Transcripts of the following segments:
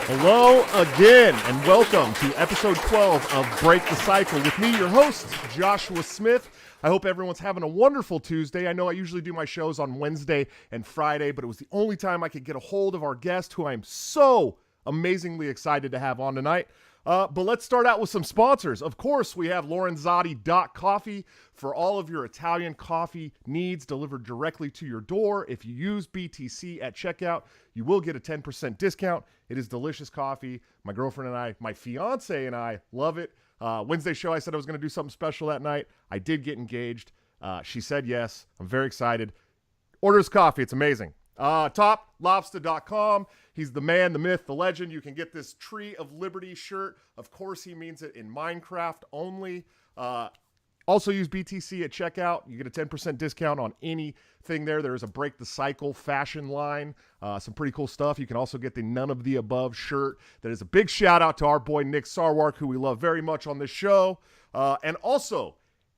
Hello again, and welcome to episode 12 of Break the Cycle with me, your host, Joshua Smith. I hope everyone's having a wonderful Tuesday. I know I usually do my shows on Wednesday and Friday, but it was the only time I could get a hold of our guest, who I'm so amazingly excited to have on tonight. But let's start out with some sponsors. Of course, we have Lorenzotti.coffee for all of your Italian coffee needs delivered directly to your door. If you use BTC at checkout, you will get a 10% discount. It is delicious coffee. My girlfriend and I, my fiance and I love it. Wednesday show, I said I was going to do something special that night. I did get engaged. She said yes. I'm very excited. Order his coffee. It's amazing. TopLobster.com. He's the man, the myth, the legend. You can get this Tree of Liberty shirt. Of course, he means it in Minecraft only. Also use BTC at checkout. You get a 10% discount on anything there. There is a Break the Cycle fashion line. Some pretty cool stuff. You can also get the None of the Above shirt. That is a big shout out to our boy Nick Sarwark, who we love very much on this show. And also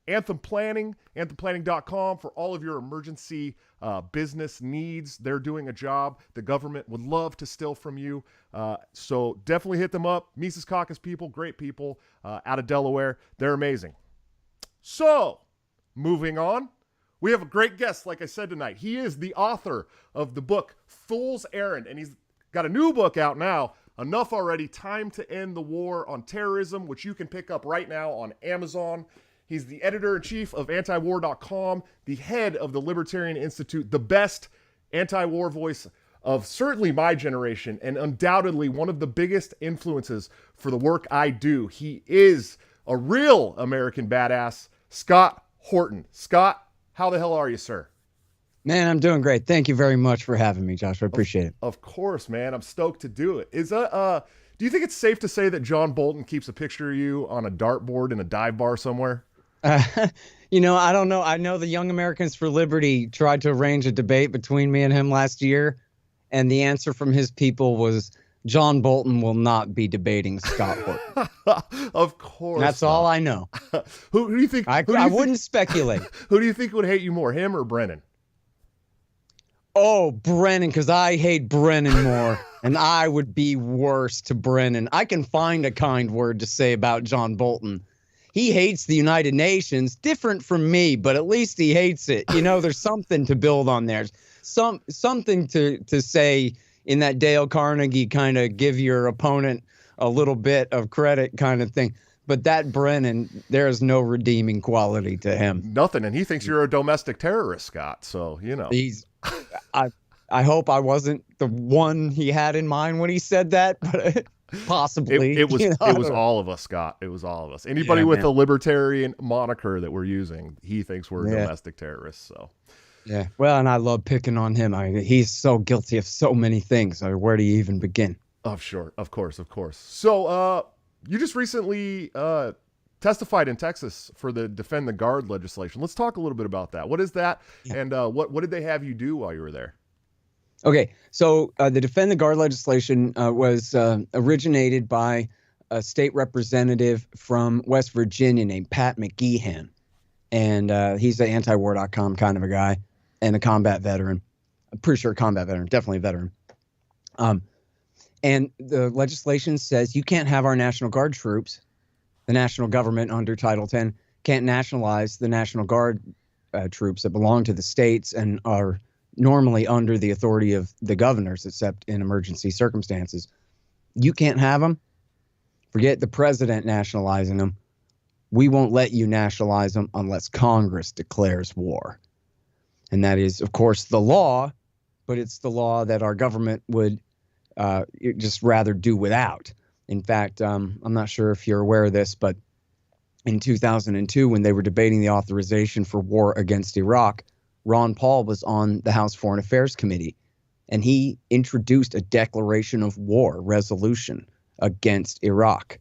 Anthem Planning, anthemplanning.com for all of your emergency business needs. They're doing a job the government would love to steal from you. So definitely hit them up. Mises Caucus people, great people out of Delaware. They're amazing. So moving on, we have a great guest, like I said tonight. He is the author of the book Fool's Errand, and he's got a new book out now, Enough Already, Time to End the War on Terrorism, which you can pick up right now on Amazon. He's the editor-in-chief of antiwar.com, the head of the Libertarian Institute, the best anti-war voice of certainly my generation, and undoubtedly one of the biggest influences for the work I do. He is a real American badass, Scott Horton. Scott, how the hell are you, sir? Man, I'm doing great. Thank you very much for having me, Josh. I appreciate it. Of course, man. I'm stoked to do it. Do you think it's safe to say that John Bolton keeps a picture of you on a dartboard in a dive bar somewhere? I don't know. I know the Young Americans for Liberty tried to arrange a debate between me and him last year, and the answer from his people was John Bolton will not be debating Scott Horton. Of course. That's all I know. Who do you think? I wouldn't speculate. Who do you think would hate you more, him or Brennan? Oh, Brennan, because I hate Brennan more, and I would be worse to Brennan. I can find a kind word to say about John Bolton. He hates the United Nations, different from me, but at least he hates it. There's something to build on there. Something to say in that Dale Carnegie kind of give your opponent a little bit of credit kind of thing. But that Brennan, there is no redeeming quality to him. Nothing. And he thinks you're a domestic terrorist, Scott. So, I hope I wasn't the one he had in mind when he said that, but possibly. It was all of us, Scott. It was all of us. Anybody with a libertarian moniker that we're using, he thinks we're domestic terrorists. So. Yeah, well, and I love picking on him. He's so guilty of so many things. Where do you even begin? Oh, sure. Of course. So you just recently testified in Texas for the Defend the Guard legislation. Let's talk a little bit about that. What is that? Yeah. And what did they have you do while you were there? Okay, so the Defend the Guard legislation was originated by a state representative from West Virginia named Pat McGeehan. And he's an antiwar.com kind of a guy. And a combat veteran. I'm pretty sure a combat veteran, definitely a veteran. And the legislation says you can't have our National Guard troops, the national government under Title 10, can't nationalize the National Guard troops that belong to the states and are normally under the authority of the governors, except in emergency circumstances. You can't have them. Forget the president nationalizing them. We won't let you nationalize them unless Congress declares war. And that is, of course, the law, but it's the law that our government would just rather do without. In fact, I'm not sure if you're aware of this, but in 2002, when they were debating the authorization for war against Iraq, Ron Paul was on the House Foreign Affairs Committee, and he introduced a declaration of war resolution against Iraq.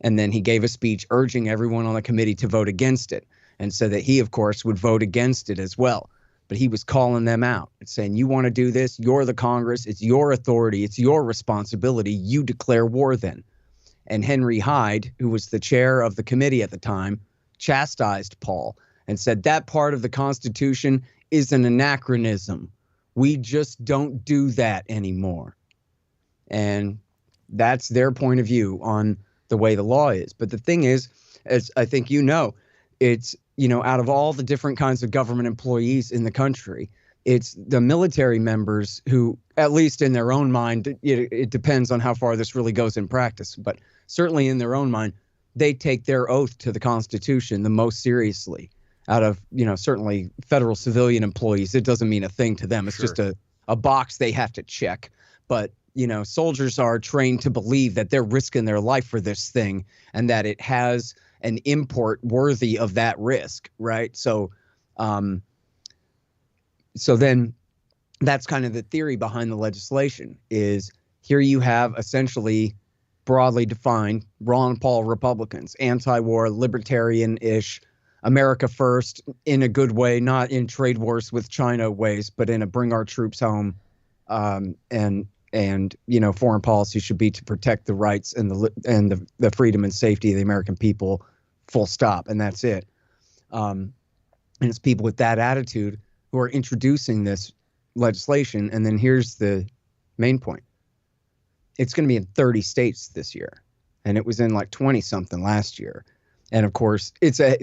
And then he gave a speech urging everyone on the committee to vote against it, and said that he, of course, would vote against it as well. But he was calling them out and saying, you want to do this? You're the Congress. It's your authority. It's your responsibility. You declare war then. And Henry Hyde, who was the chair of the committee at the time, chastised Paul and said that part of the Constitution is an anachronism. We just don't do that anymore. And that's their point of view on the way the law is. But the thing is, as I think you know, it's, out of all the different kinds of government employees in the country, it's the military members who, at least in their own mind, it depends on how far this really goes in practice, but certainly in their own mind, they take their oath to the Constitution the most seriously. Out of, certainly federal civilian employees, it doesn't mean a thing to them. It's just a box they have to check. But, soldiers are trained to believe that they're risking their life for this thing and that it has an import worthy of that risk, right? So then that's kind of the theory behind the legislation is here you have essentially broadly defined Ron Paul Republicans, anti-war, libertarian-ish, America first in a good way, not in trade wars with China ways, but in a bring our troops home. And foreign policy should be to protect the rights and the freedom and safety of the American people, full stop. And that's it. And it's people with that attitude who are introducing this legislation. And then here's the main point. It's going to be in 30 states this year. And it was in like 20 something last year. And of course, it's a,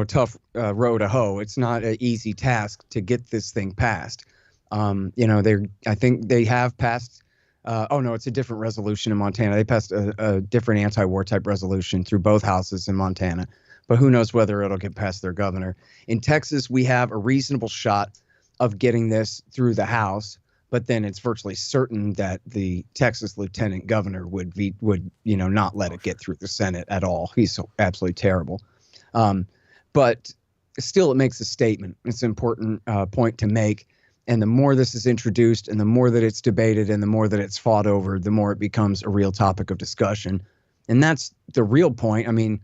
tough row to hoe. It's not an easy task to get this thing passed. I think they have passed. It's a different resolution in Montana. They passed a different anti-war type resolution through both houses in Montana. But who knows whether it'll get past their governor. In Texas, we have a reasonable shot of getting this through the House. But then it's virtually certain that the Texas lieutenant governor would not let it get through the Senate at all. He's so absolutely terrible. But still, it makes a statement. It's an important point to make. And the more this is introduced and the more that it's debated and the more that it's fought over, the more it becomes a real topic of discussion. And that's the real point. I mean,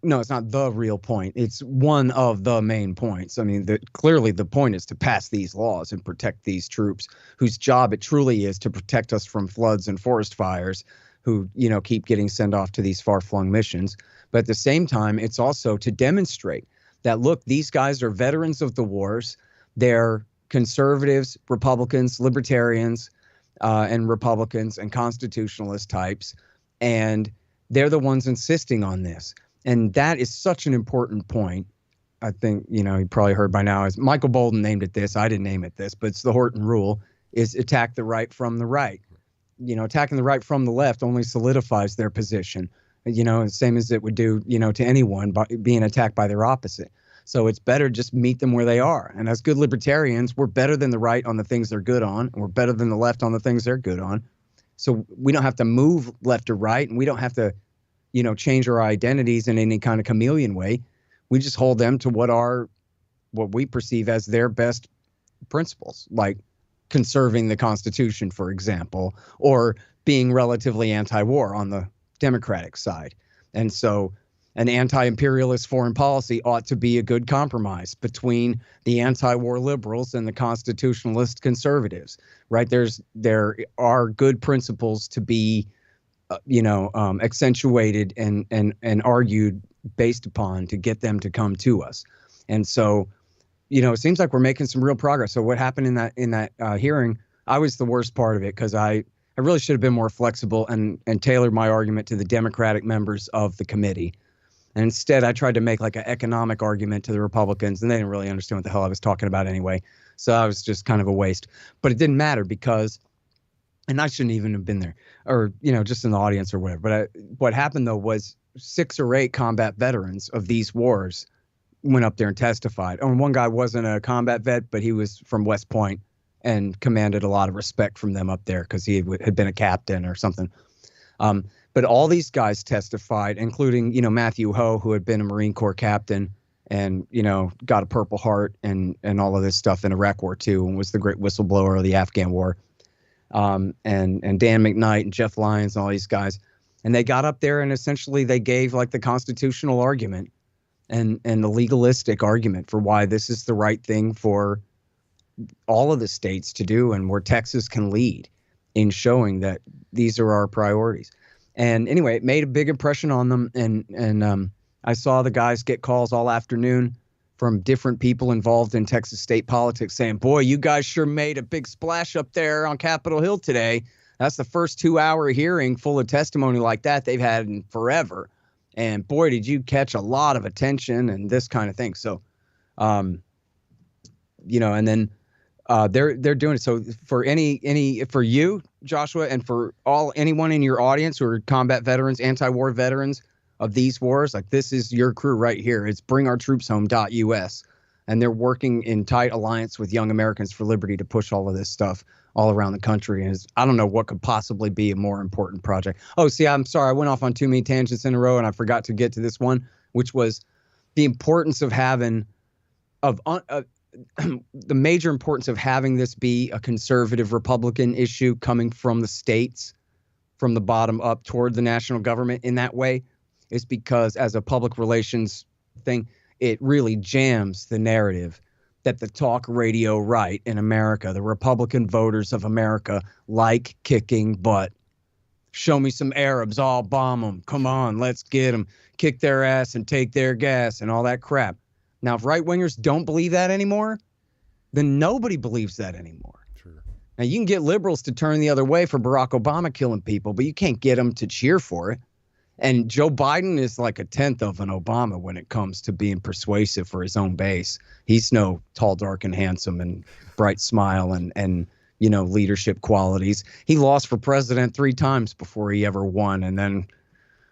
no, it's not the real point. It's one of the main points. I mean, clearly the point is to pass these laws and protect these troops whose job it truly is to protect us from floods and forest fires who, keep getting sent off to these far-flung missions. But at the same time, it's also to demonstrate that, look, these guys are veterans of the wars. They're conservatives, Republicans, libertarians, and Republicans and constitutionalist types. And they're the ones insisting on this. And that is such an important point. I think, you probably heard by now is Michael Bolton named it this. I didn't name it this, but it's the Horton rule is attack the right from the right. Attacking the right from the left only solidifies their position, same as it would do, to anyone by being attacked by their opposite. So it's better just meet them where they are. And as good libertarians, we're better than the right on the things they're good on, and we're better than the left on the things they're good on. So we don't have to move left or right, and we don't have to, change our identities in any kind of chameleon way. We just hold them to what we perceive as their best principles, like conserving the Constitution, for example, or being relatively anti-war on the Democratic side. And so an anti-imperialist foreign policy ought to be a good compromise between the anti-war liberals and the constitutionalist conservatives, right? There are good principles to be, accentuated and argued based upon to get them to come to us. And so, it seems like we're making some real progress. So what happened in that hearing, I was the worst part of it because I really should have been more flexible and tailored my argument to the Democratic members of the committee. And instead, I tried to make like an economic argument to the Republicans, and they didn't really understand what the hell I was talking about anyway. So I was just kind of a waste. But it didn't matter because, and I shouldn't even have been there, or just in the audience or whatever. But what happened though was 6 or 8 combat veterans of these wars went up there and testified. And one guy wasn't a combat vet, but he was from West Point and commanded a lot of respect from them up there because he had been a captain or something. But all these guys testified, including, Matthew Ho, who had been a Marine Corps captain and, got a Purple Heart and all of this stuff in Iraq War II and was the great whistleblower of the Afghan War. And Dan McKnight and Jeff Lyons and all these guys. And they got up there and essentially they gave like the constitutional argument and the legalistic argument for why this is the right thing for all of the states to do and where Texas can lead in showing that these are our priorities. And anyway, it made a big impression on them. And I saw the guys get calls all afternoon from different people involved in Texas state politics saying, boy, you guys sure made a big splash up there on Capitol Hill today. That's the first 2-hour hearing full of testimony like that they've had in forever. And boy, did you catch a lot of attention and this kind of thing. So, and then they're doing it. So for for you, Joshua, and for anyone in your audience who are combat veterans, anti-war veterans of these wars, like this is your crew right here. It's bringourtroopshome.us. And they're working in tight alliance with Young Americans for Liberty to push all of this stuff all around the country. And I don't know what could possibly be a more important project. Oh, see, I'm sorry. I went off on too many tangents in a row and I forgot to get to this one, which was the importance of having the major importance of having this be a conservative Republican issue coming from the states, from the bottom up toward the national government in that way, is because as a public relations thing, it really jams the narrative that the talk radio right in America, the Republican voters of America, like kicking butt. Show me some Arabs, I'll bomb them. Come on, let's get them. Kick their ass and take their gas and all that crap. Now, if right-wingers don't believe that anymore, then nobody believes that anymore. Sure. Now, you can get liberals to turn the other way for Barack Obama killing people, but you can't get them to cheer for it. And Joe Biden is like a tenth of an Obama when it comes to being persuasive for his own base. He's no tall, dark, and handsome and bright smile and leadership qualities. He lost for president 3 times before he ever won. And then,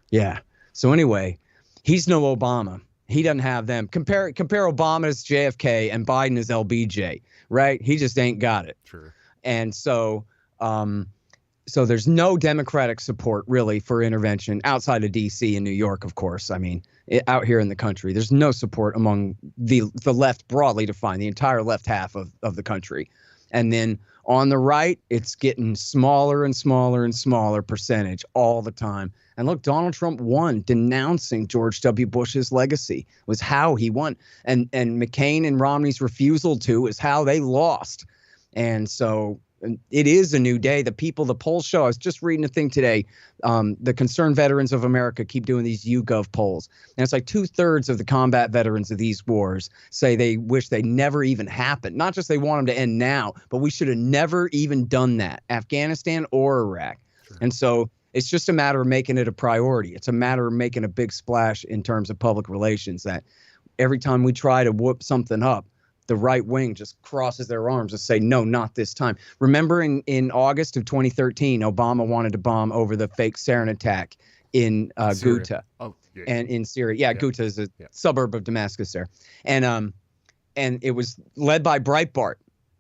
yeah. So anyway, he's no Obama. He doesn't have them. Compare Obama as JFK and Biden as LBJ, right? He just ain't got it. Sure. And so there's no Democratic support really for intervention outside of D.C. and New York, of course. I mean, out here in the country, there's no support among the left broadly defined, the entire left half of the country. And then on the right, it's getting smaller and smaller and smaller percentage all the time. And look, Donald Trump won denouncing George W. Bush's legacy was how he won. And McCain and Romney's refusal to is how they lost. And so it is a new day. The polls show. I was just reading a thing today. The Concerned Veterans of America keep doing these YouGov polls. And it's like 2/3 of the combat veterans of these wars say they wish they never even happened. Not just they want them to end now, but we should have never even done that, Afghanistan or Iraq. Sure. And so it's just a matter of making it a priority. It's a matter of making a big splash in terms of public relations, that every time we try to whoop something up, the right wing just crosses their arms and say, no, not this time. Remember in August of 2013, Obama wanted to bomb over the fake sarin attack in Ghouta and in Syria. Yeah, Ghouta is a suburb of Damascus there. And it was led by Breitbart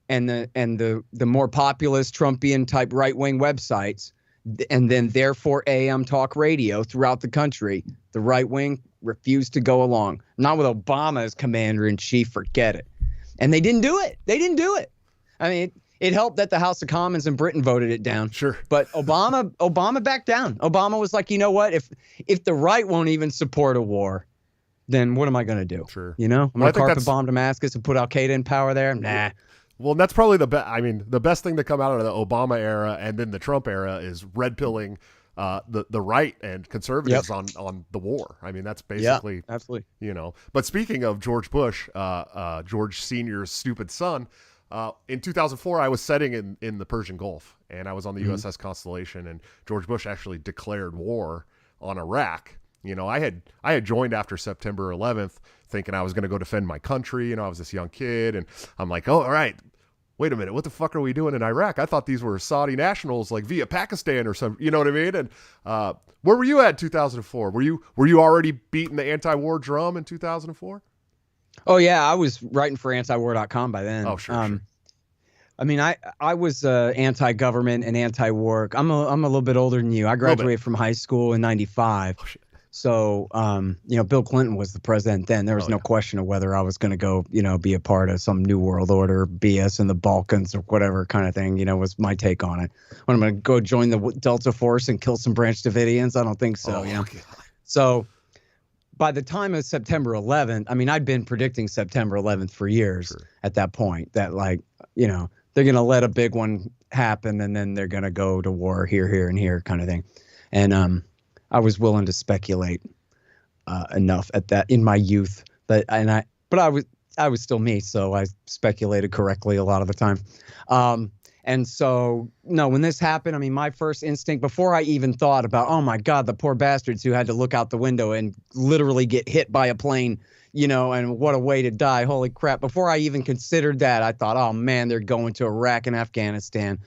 and the more populist Trumpian type right wing websites. And then therefore AM talk radio throughout the country. The right wing refused to go along. Not with Obama as commander in chief. Forget it. And they didn't do it. I mean, it helped that the House of Commons in Britain voted it down. Sure. But Obama backed down. Obama was like, you know what? If the right won't even support a war, then what am I going to do? Sure. I'm going to carpet bomb Damascus and put Al Qaeda in power there? Nah. Well, that's probably the best. I mean, the best thing to come out of the Obama era and then the Trump era is red pilling the right and conservatives on the war. I mean, that's basically, absolutely. But speaking of George Bush, George Sr.'s stupid son, in 2004, I was setting in the Persian Gulf, and I was on the USS Constellation, and George Bush actually declared war on Iraq. You know, I had joined after September 11th thinking I was going to go defend my country. You know, I was this young kid, and I'm like, oh, all right, wait a minute, what the fuck are we doing in Iraq? I thought these were Saudi nationals, like via Pakistan or something. You know what I mean? And where were you at in 2004? Were you already beating the anti-war drum in 2004? Oh yeah, I was writing for antiwar.com by then. Oh sure. I mean, I was anti-government and anti-war. I'm a little bit older than you. I graduated from high school in '95. Oh, shit. So, you know, Bill Clinton was the president then. There was no question of whether I was going to go, you know, be a part of some new world order BS in the Balkans or whatever kind of thing, you know, was my take on it. When I'm going to go join the Delta Force and kill some Branch Davidians, I don't think so, you know. God. So by the time of September 11th, I mean, I'd been predicting September 11th for years at that point, that like, you know, they're going to let a big one happen and then they're going to go to war here, and here kind of thing. And I was willing to speculate enough at that in my youth, but I was still me, so I speculated correctly a lot of the time. And so, no, when this happened, I mean, my first instinct, before I even thought about, oh my God, the poor bastards who had to look out the window and literally get hit by a plane, you know, and what a way to die. Holy crap. Before I even considered that, I thought, oh man, they're going to Iraq and Afghanistan.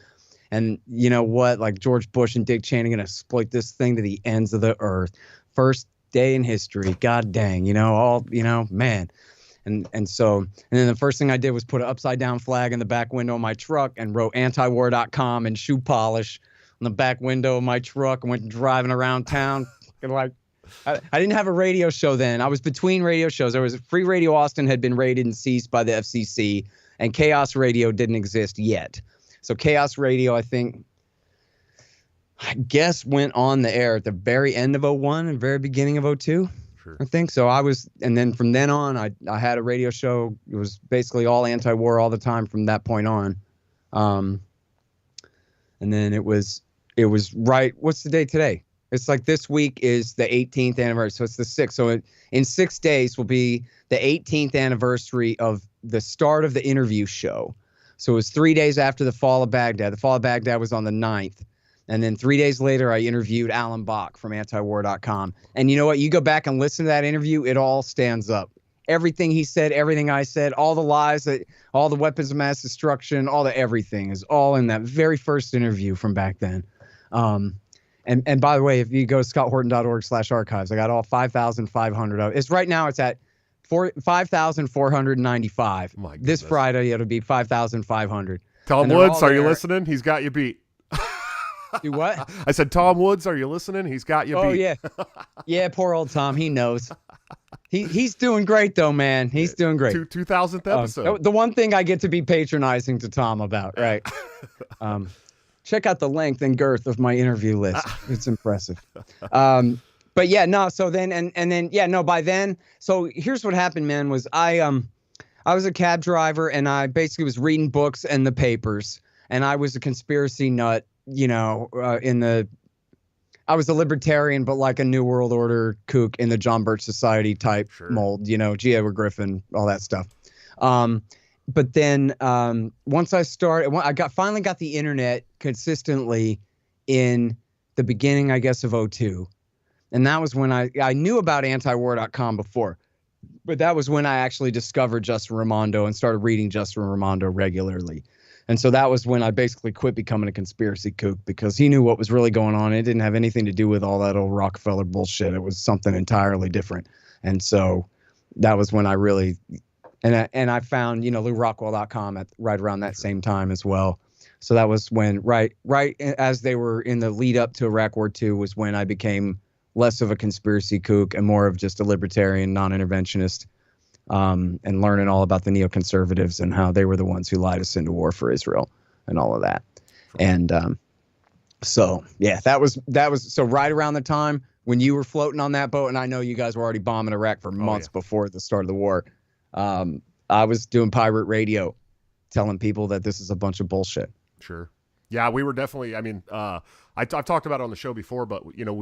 And you know what? Like George Bush and Dick Cheney going to exploit this thing to the ends of the earth. First day in history. God dang, you know, man. And then the first thing I did was put an upside down flag in the back window of my truck and wrote antiwar.com and shoe polish on the back window of my truck and went driving around town. And like, I didn't have a radio show then. I was between radio shows. There was Free Radio Austin had been raided and seized by the FCC, and Chaos Radio didn't exist yet. So Chaos Radio, I guess, went on the air at the very end of 01 and very beginning of 02. Sure. I think so. And then from then on, I had a radio show. It was basically all anti-war all the time from that point on. And then it was right. What's the day today? It's like this week is the 18th anniversary. So it's the 6th. So in 6 days will be the 18th anniversary of the start of the interview show. So it was 3 days after the fall of Baghdad. The fall of Baghdad was on the 9th. And then 3 days later, I interviewed Alan Bach from antiwar.com. And you know what? You go back and listen to that interview, it all stands up. Everything he said, everything I said, all the lies, all the weapons of mass destruction, all the everything is all in that very first interview from back then. And by the way, if you go to scotthorton.org/archives, I got all 5,500 of it. It's right now it's at 5,495. This Friday, it'll be 5,500. Tom Woods, are you listening? He's got you beat. Do what? I said, Tom Woods, are you listening? He's got you beat. Oh, yeah. Yeah, poor old Tom. He knows. He's doing great, though, man. He's doing great. 2,000th episode. The one thing I get to be patronizing to Tom about, right? Check out the length and girth of my interview list. It's impressive. But yeah, no. So then, and then, yeah, no. By then, so here's what happened, man. Was I was a cab driver, and I basically was reading books and the papers, and I was a conspiracy nut. You know, I was a libertarian, but like a New World Order kook in the John Birch Society type mold. You know, G. Edward Griffin, all that stuff. But then once I started, I finally got the internet consistently in the beginning, I guess, of 02. And that was when I knew about antiwar.com before, but that was when I actually discovered Justin Raimondo and started reading Justin Raimondo regularly. And so that was when I basically quit becoming a conspiracy kook, because he knew what was really going on. It didn't have anything to do with all that old Rockefeller bullshit. It was something entirely different. And so that was when I really, and I found, you know, LouRockwell.com at right around that same time as well. So that was when, right as they were in the lead up to Iraq War II, was when I became less of a conspiracy kook and more of just a libertarian, non-interventionist, and learning all about the neoconservatives and how they were the ones who lied us into war for Israel and all of that. And so, yeah, that was so right around the time when you were floating on that boat, and I know you guys were already bombing Iraq for months before the start of the war. I was doing pirate radio telling people that this is a bunch of bullshit. Sure. Yeah, we were definitely, I mean, I've talked about it on the show before, but you know,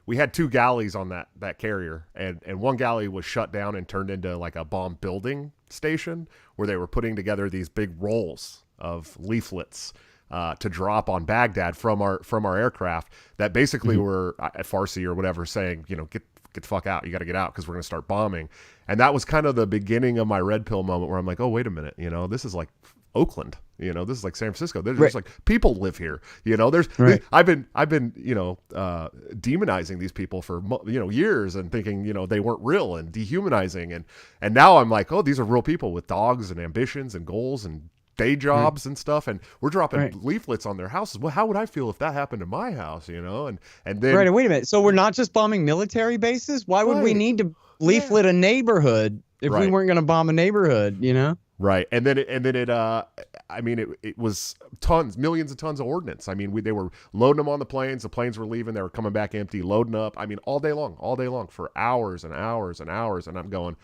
we had two galleys on that carrier, and one galley was shut down and turned into like a bomb building station where they were putting together these big rolls of leaflets to drop on Baghdad from our aircraft that basically were at Farsi or whatever saying, you know, get the fuck out. You got to get out because we're going to start bombing. And that was kind of the beginning of my red pill moment where I'm like, oh, wait a minute. You know, this is like Oakland. You know, this is like San Francisco. There's just like people live here. You know, I've been demonizing these people for years and thinking they weren't real and dehumanizing and now I'm like, oh, these are real people with dogs and ambitions and goals and day jobs and stuff, and we're dropping leaflets on their houses. Well, how would I feel if that happened to my house? And then right. Wait a minute. So we're not just bombing military bases. Why would we need to leaflet a neighborhood if we weren't going to bomb a neighborhood? You know. Right. And then it was millions of tons of ordnance. I mean, they were loading them on the planes. The planes were leaving. They were coming back empty, loading up. I mean, all day long for hours and hours and hours. And I'm going,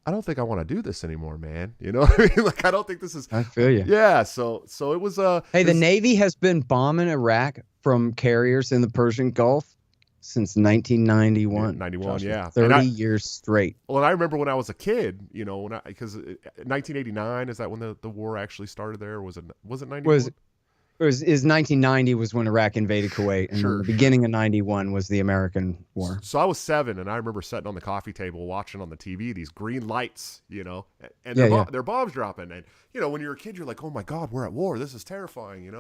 I don't think I want to do this anymore, man. You know what I mean? Like, I don't think this is. I feel you. Yeah. So it was. Hey, the Navy has been bombing Iraq from carriers in the Persian Gulf since 1991. 91, yeah. 30 years straight. Well, and I remember when I was a kid, because 1989, is that when the war actually started there? Or was it 91? It was 1990 was when Iraq invaded Kuwait, and then the beginning of 91 was the American war. So I was 7, and I remember sitting on the coffee table watching on the TV these green lights, and they're bombs dropping. And when you're a kid, you're like, oh my God, we're at war. This is terrifying,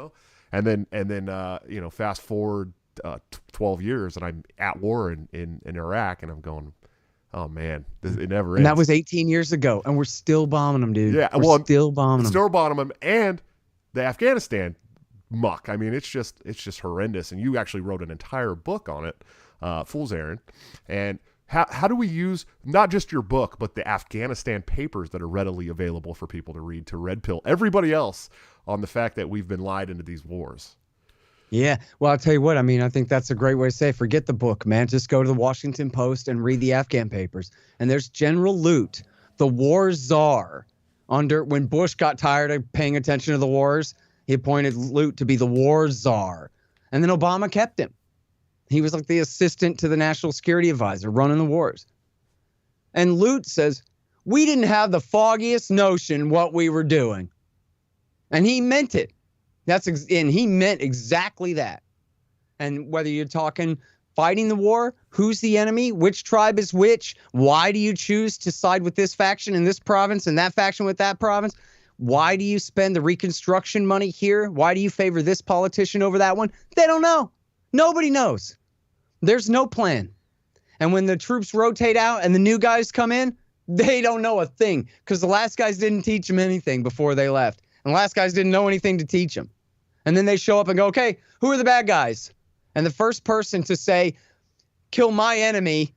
And then fast forward 12 years, and I'm at war in Iraq, and I'm going, oh man, it never ends. And that was 18 years ago, and we're still bombing them, dude. Yeah, we're still bombing them, and the Afghanistan muck. I mean, it's just horrendous. And you actually wrote an entire book on it, Fool's Errand. And how do we use not just your book, but the Afghanistan Papers that are readily available for people to read, to red pill everybody else on the fact that we've been lied into these wars? Yeah. Well, I'll tell you what, I mean, I think that's a great way to say, forget the book, man. Just go to the Washington Post and read the Afghan Papers. And there's General Lute, the war czar, when Bush got tired of paying attention to the wars, he appointed Lute to be the war czar. And then Obama kept him. He was like the assistant to the national security advisor running the wars. And Lute says, we didn't have the foggiest notion what we were doing. And he meant it. And he meant exactly that. And whether you're talking fighting the war, who's the enemy, which tribe is which, why do you choose to side with this faction in this province and that faction with that province? Why do you spend the reconstruction money here? Why do you favor this politician over that one? They don't know. Nobody knows. There's no plan. And when the troops rotate out and the new guys come in, they don't know a thing because the last guys didn't teach them anything before they left. And the last guys didn't know anything to teach them. And then they show up and go, okay, who are the bad guys? And the first person to say, kill my enemy,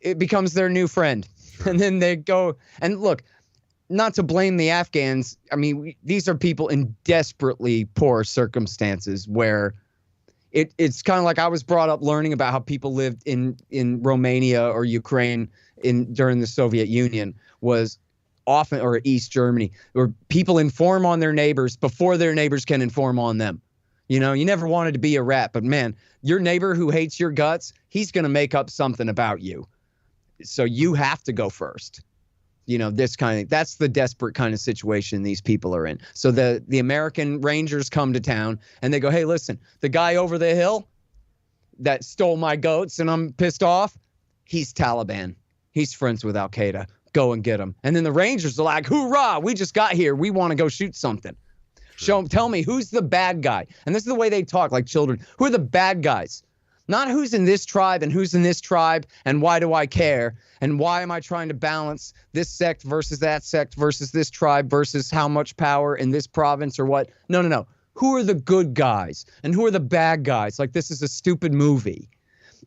it becomes their new friend. And then they go, and look, not to blame the Afghans. I mean, these are people in desperately poor circumstances where it's kind of like I was brought up learning about how people lived in Romania or Ukraine during the Soviet Union was often, or East Germany, where people inform on their neighbors before their neighbors can inform on them. You never wanted to be a rat, but man, your neighbor who hates your guts, he's going to make up something about you. So you have to go first. That's the desperate kind of situation these people are in. So the American Rangers come to town and they go, hey, listen, the guy over the hill that stole my goats and I'm pissed off, he's Taliban. He's friends with Al-Qaeda. Go and get him. And then the Rangers are like, hoorah, we just got here. We want to go shoot something. Tell me, who's the bad guy? And this is the way they talk like children. Who are the bad guys? Not who's in this tribe and who's in this tribe and why do I care and why am I trying to balance this sect versus that sect versus this tribe versus how much power in this province or what. No. Who are the good guys and who are the bad guys? Like, this is a stupid movie.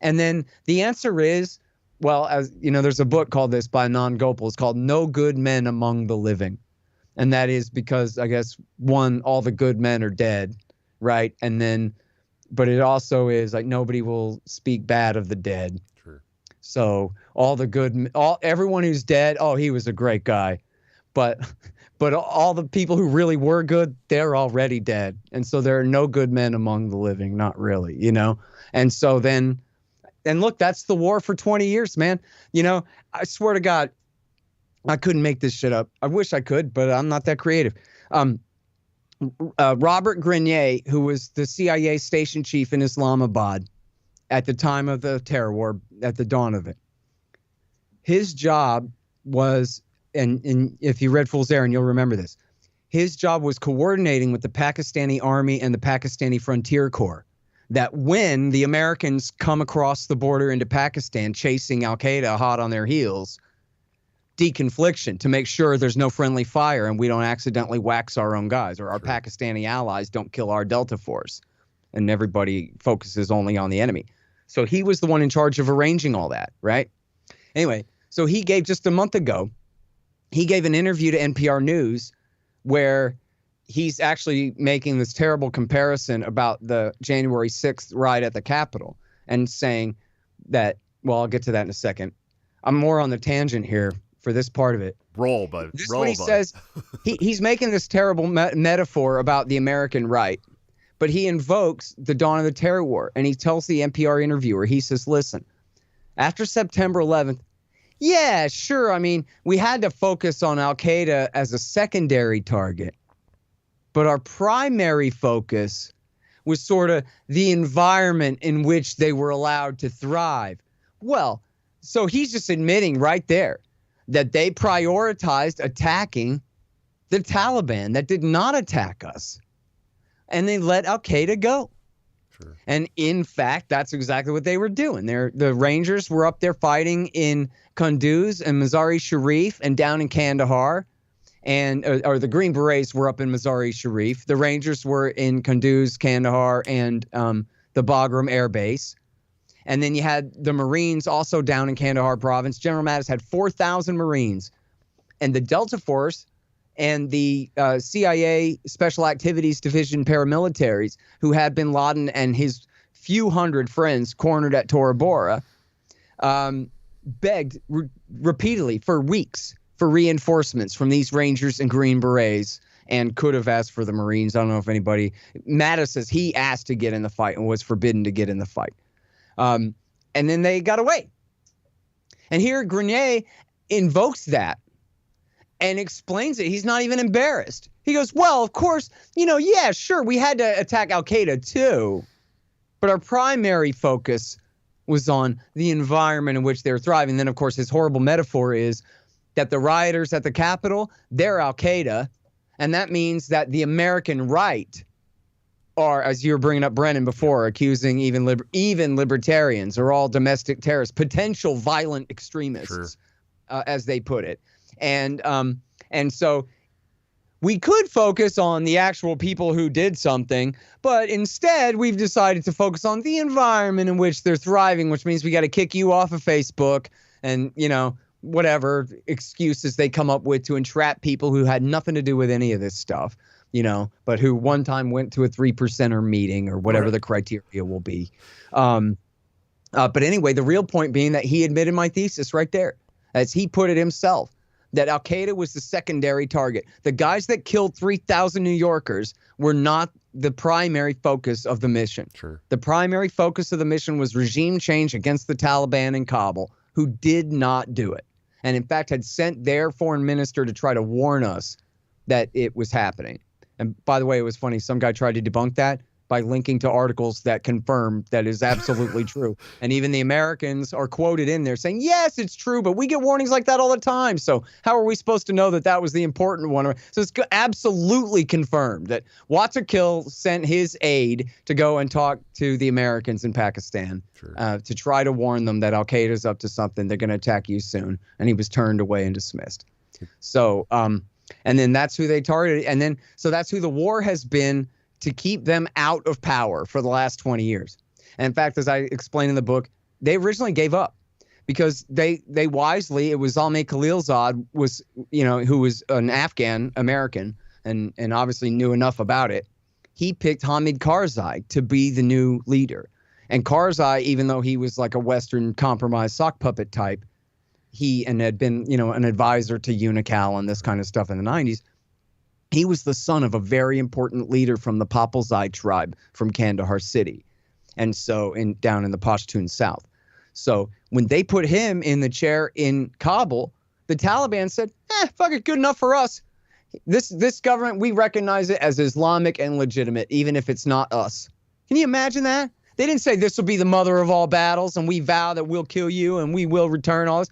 And then the answer is, well, as you know, there's a book called this by Anand Gopal. It's called No Good Men Among the Living. And that is because, I guess, one, all the good men are dead, right? And then, but it also is like nobody will speak bad of the dead. True. So everyone who's dead, oh, he was a great guy. But all the people who really were good, they're already dead. And so there are no good men among the living, not really, And so then, and look, that's the war for 20 years, man. I swear to God, I couldn't make this shit up. I wish I could, but I'm not that creative. Robert Grenier, who was the CIA station chief in Islamabad, at the time of the terror war, at the dawn of it. His job was, and if you read Fool's Errand, you'll remember this. His job was coordinating with the Pakistani army and the Pakistani Frontier Corps, that when the Americans come across the border into Pakistan chasing al-Qaeda hot on their heels, deconfliction to make sure there's no friendly fire and we don't accidentally wax our own guys, or our Pakistani allies don't kill our Delta Force and everybody focuses only on the enemy. So he was the one in charge of arranging all that, right? Anyway, so he gave, just a month ago, he gave an interview to NPR News where he's actually making this terrible comparison about the January 6th riot at the Capitol and saying that, well, I'll get to that in a second. I'm more on the tangent here for this part of it. Roll, bud. This is Roll, what he bud. says. He's making this terrible metaphor about the American right, but he invokes the dawn of the terror war, and he tells the NPR interviewer, he says, listen, after September 11th, yeah, sure, I mean, we had to focus on al-Qaeda as a secondary target, but our primary focus was sort of the environment in which they were allowed to thrive. Well, so he's just admitting right there that they prioritized attacking the Taliban that did not attack us, and they let al-Qaeda go. Sure. And in fact, that's exactly what they were doing. The Rangers were up there fighting in Kunduz and Mazar-e-Sharif and down in Kandahar, and or the Green Berets were up in Mazar-e-Sharif. The Rangers were in Kunduz, Kandahar, and the Bagram Air Base. And then you had the Marines also down in Kandahar province. General Mattis had 4,000 Marines. And the Delta Force and the CIA Special Activities Division paramilitaries, who had bin Laden and his few hundred friends cornered at Tora Bora, begged repeatedly for weeks for reinforcements from these Rangers and Green Berets, and could have asked for the Marines. I don't know if anybody. Mattis says he asked to get in the fight and was forbidden to get in the fight. And then they got away. And here Grenier invokes that and explains it. He's not even embarrassed. He goes, well, of course, yeah, sure, we had to attack al-Qaeda too, but our primary focus was on the environment in which they're thriving. Then, of course, his horrible metaphor is that the rioters at the Capitol, they're al-Qaeda, and that means that the American right are, as you were bringing up Brennan before, accusing even libertarians are all domestic terrorists, potential violent extremists, as they put it. And so we could focus on the actual people who did something, but instead we've decided to focus on the environment in which they're thriving, which means we got to kick you off of Facebook and, whatever excuses they come up with to entrap people who had nothing to do with any of this stuff, but who one time went to a 3%er meeting or whatever the criteria will be. But anyway, the real point being that he admitted my thesis right there, as he put it himself, that al-Qaeda was the secondary target. The guys that killed 3,000 New Yorkers were not the primary focus of the mission. Sure. The primary focus of the mission was regime change against the Taliban in Kabul, who did not do it. And in fact, had sent their foreign minister to try to warn us that it was happening. And by the way, it was funny. Some guy tried to debunk that by linking to articles that confirm that is absolutely true. And even the Americans are quoted in there saying, yes, it's true, but we get warnings like that all the time. So how are we supposed to know that that was the important one? So it's absolutely confirmed that Watakil sent his aide to go and talk to the Americans in Pakistan to try to warn them that al-Qaeda is up to something. They're going to attack you soon. And he was turned away and dismissed. So, and then that's who they targeted. And then, so that's who the war has been to keep them out of power for the last 20 years. And in fact, as I explained in the book, they originally gave up because they wisely, it was Zalmay Khalilzad was, who was an Afghan American and obviously knew enough about it. He picked Hamid Karzai to be the new leader. And Karzai, even though he was like a Western compromise sock puppet type, and had been, an advisor to Unical and this kind of stuff in the 90s, he was the son of a very important leader from the Papalzai tribe from Kandahar City. And so down in the Pashtun South. So when they put him in the chair in Kabul, the Taliban said, fuck it, good enough for us. This government, we recognize it as Islamic and legitimate, even if it's not us. Can you imagine that? They didn't say this will be the mother of all battles and we vow that we'll kill you and we will return all this.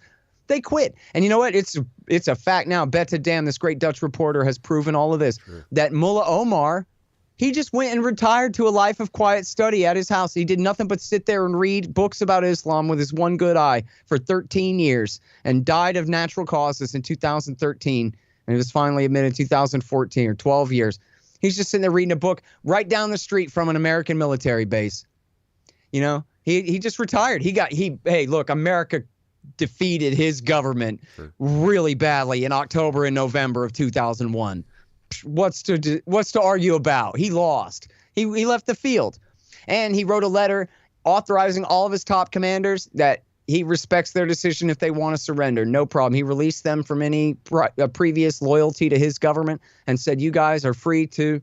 They quit. And you know what? It's a fact now. Bette Dam, this great Dutch reporter, has proven all of this. Sure. That Mullah Omar, he just went and retired to a life of quiet study at his house. He did nothing but sit there and read books about Islam with his one good eye for 13 years and died of natural causes in 2013. And he was finally admitted in 2014, or 12 years. He's just sitting there reading a book right down the street from an American military base. You know, he just retired. Hey, look, America defeated his government really badly in October and November of 2001. What's to argue about? He lost. He left the field. And he wrote a letter authorizing all of his top commanders that he respects their decision if they want to surrender. No problem. He released them from any previous loyalty to his government and said, you guys are free to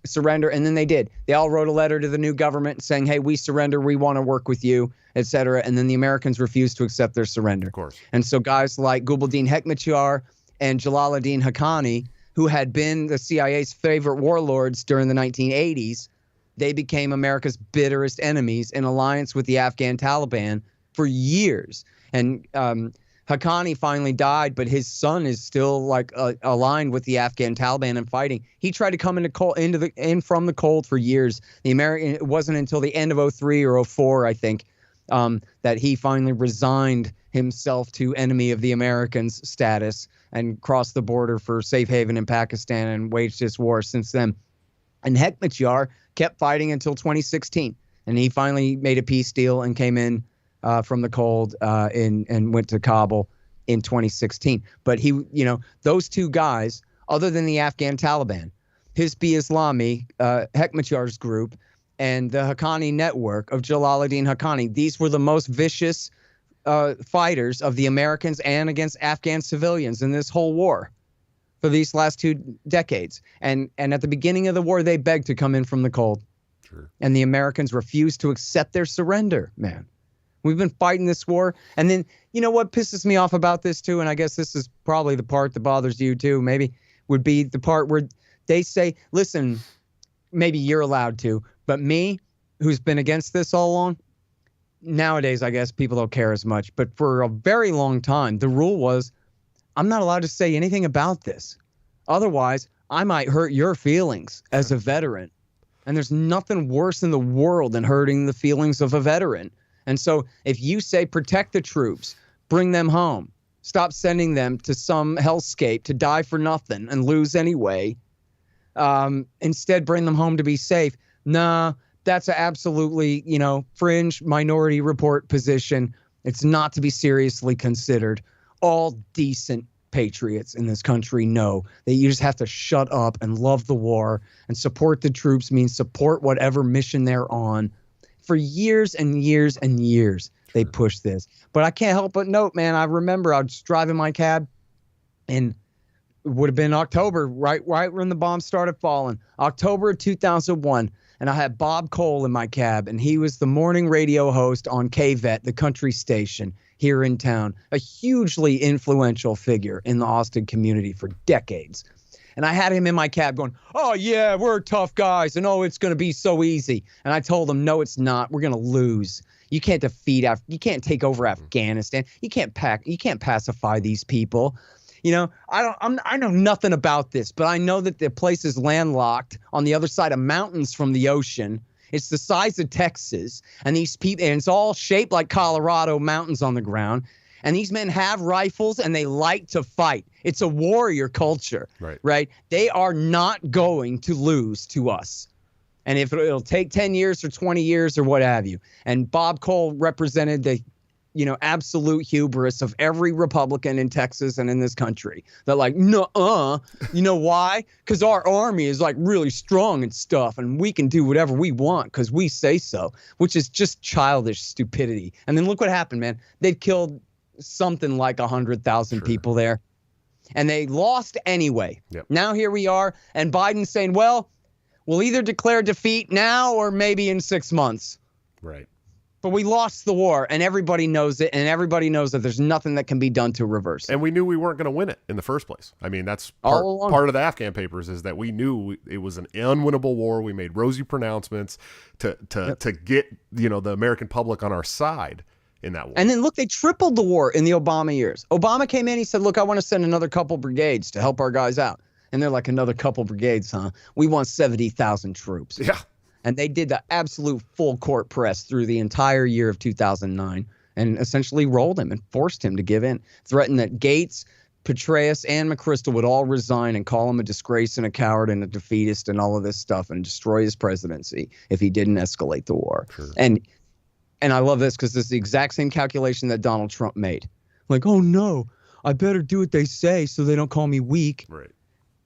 surrender. And then they did. They all wrote a letter to the new government saying, hey, we surrender. We want to work with you, et cetera. And then the Americans refused to accept their surrender. Of course. And so guys like Gulbuddin Hekmatyar and Jalaluddin Haqqani, who had been the CIA's favorite warlords during the 1980s, they became America's bitterest enemies in alliance with the Afghan Taliban for years. And Haqqani finally died, but his son is still like aligned with the Afghan Taliban and fighting. He tried to come in from the cold for years. It wasn't until the end of 03 or 04, I think, that he finally resigned himself to enemy of the Americans status and crossed the border for safe haven in Pakistan and waged his war since then. And Hekmatyar kept fighting until 2016, and he finally made a peace deal and came in from the cold and went to Kabul in 2016. But those two guys, other than the Afghan Taliban, Hizb Islami, Hekmatyar's group, and the Haqqani network of Jalaluddin Haqqani, these were the most vicious fighters of the Americans and against Afghan civilians in this whole war for these last 2 decades. And at the beginning of the war, they begged to come in from the cold. Sure. And the Americans refused to accept their surrender, man. We've been fighting this war. And then, you know what pisses me off about this too, and I guess this is probably the part that bothers you too, maybe, would be the part where they say, listen, maybe you're allowed to, but me, who's been against this all along, nowadays, I guess people don't care as much. But for a very long time, the rule was, I'm not allowed to say anything about this. Otherwise, I might hurt your feelings as a veteran. And there's nothing worse in the world than hurting the feelings of a veteran. And so if you say protect the troops, bring them home, stop sending them to some hellscape to die for nothing and lose anyway, instead bring them home to be safe. Nah, that's an absolutely, fringe minority report position. It's not to be seriously considered. All decent patriots in this country know that you just have to shut up and love the war, and support the troops means support whatever mission they're on. For years and years and years, they pushed this. But I can't help but note, man, I remember I was driving my cab, and it would have been October, right when the bombs started falling, October of 2001. And I had Bob Cole in my cab, and he was the morning radio host on KVET, the country station here in town, a hugely influential figure in the Austin community for decades. And I had him in my cab going, oh, yeah, we're tough guys, and it's going to be so easy. And I told him, no, it's not. We're going to lose. You can't you can't take over Afghanistan. You can't pacify these people. I know nothing about this, but I know that the place is landlocked on the other side of mountains from the ocean. It's the size of Texas, and these people, and it's all shaped like Colorado mountains on the ground. And these men have rifles, and they like to fight. It's a warrior culture, right? They are not going to lose to us. And if it'll take 10 years or 20 years or what have you. And Bob Cole represented the absolute hubris of every Republican in Texas and in this country. They're like, nuh-uh. You know why? Because our army is like really strong and stuff, and we can do whatever we want because we say so, which is just childish stupidity. And then look what happened, man. They killed something like 100,000 people there, and they lost anyway. Yep. Now here we are, and Biden's saying, well, we'll either declare defeat now or maybe in 6 months. Right. But we lost the war, and everybody knows it, and everybody knows that there's nothing that can be done to reverse it. And we knew we weren't going to win it in the first place. I mean, that's All part of the Afghan Papers is that we knew it was an unwinnable war. We made rosy pronouncements to get, the American public on our side in that war. And then, look, they tripled the war in the Obama years. Obama came in, he said, look, I want to send another couple brigades to help our guys out. And they're like, another couple brigades, huh? We want 70,000 troops. Yeah. And they did the absolute full court press through the entire year of 2009 and essentially rolled him and forced him to give in, threatened that Gates, Petraeus, and McChrystal would all resign and call him a disgrace and a coward and a defeatist and all of this stuff and destroy his presidency if he didn't escalate the war. Sure. And I love this because this is the exact same calculation that Donald Trump made. Like, oh, no, I better do what they say so they don't call me weak. Right.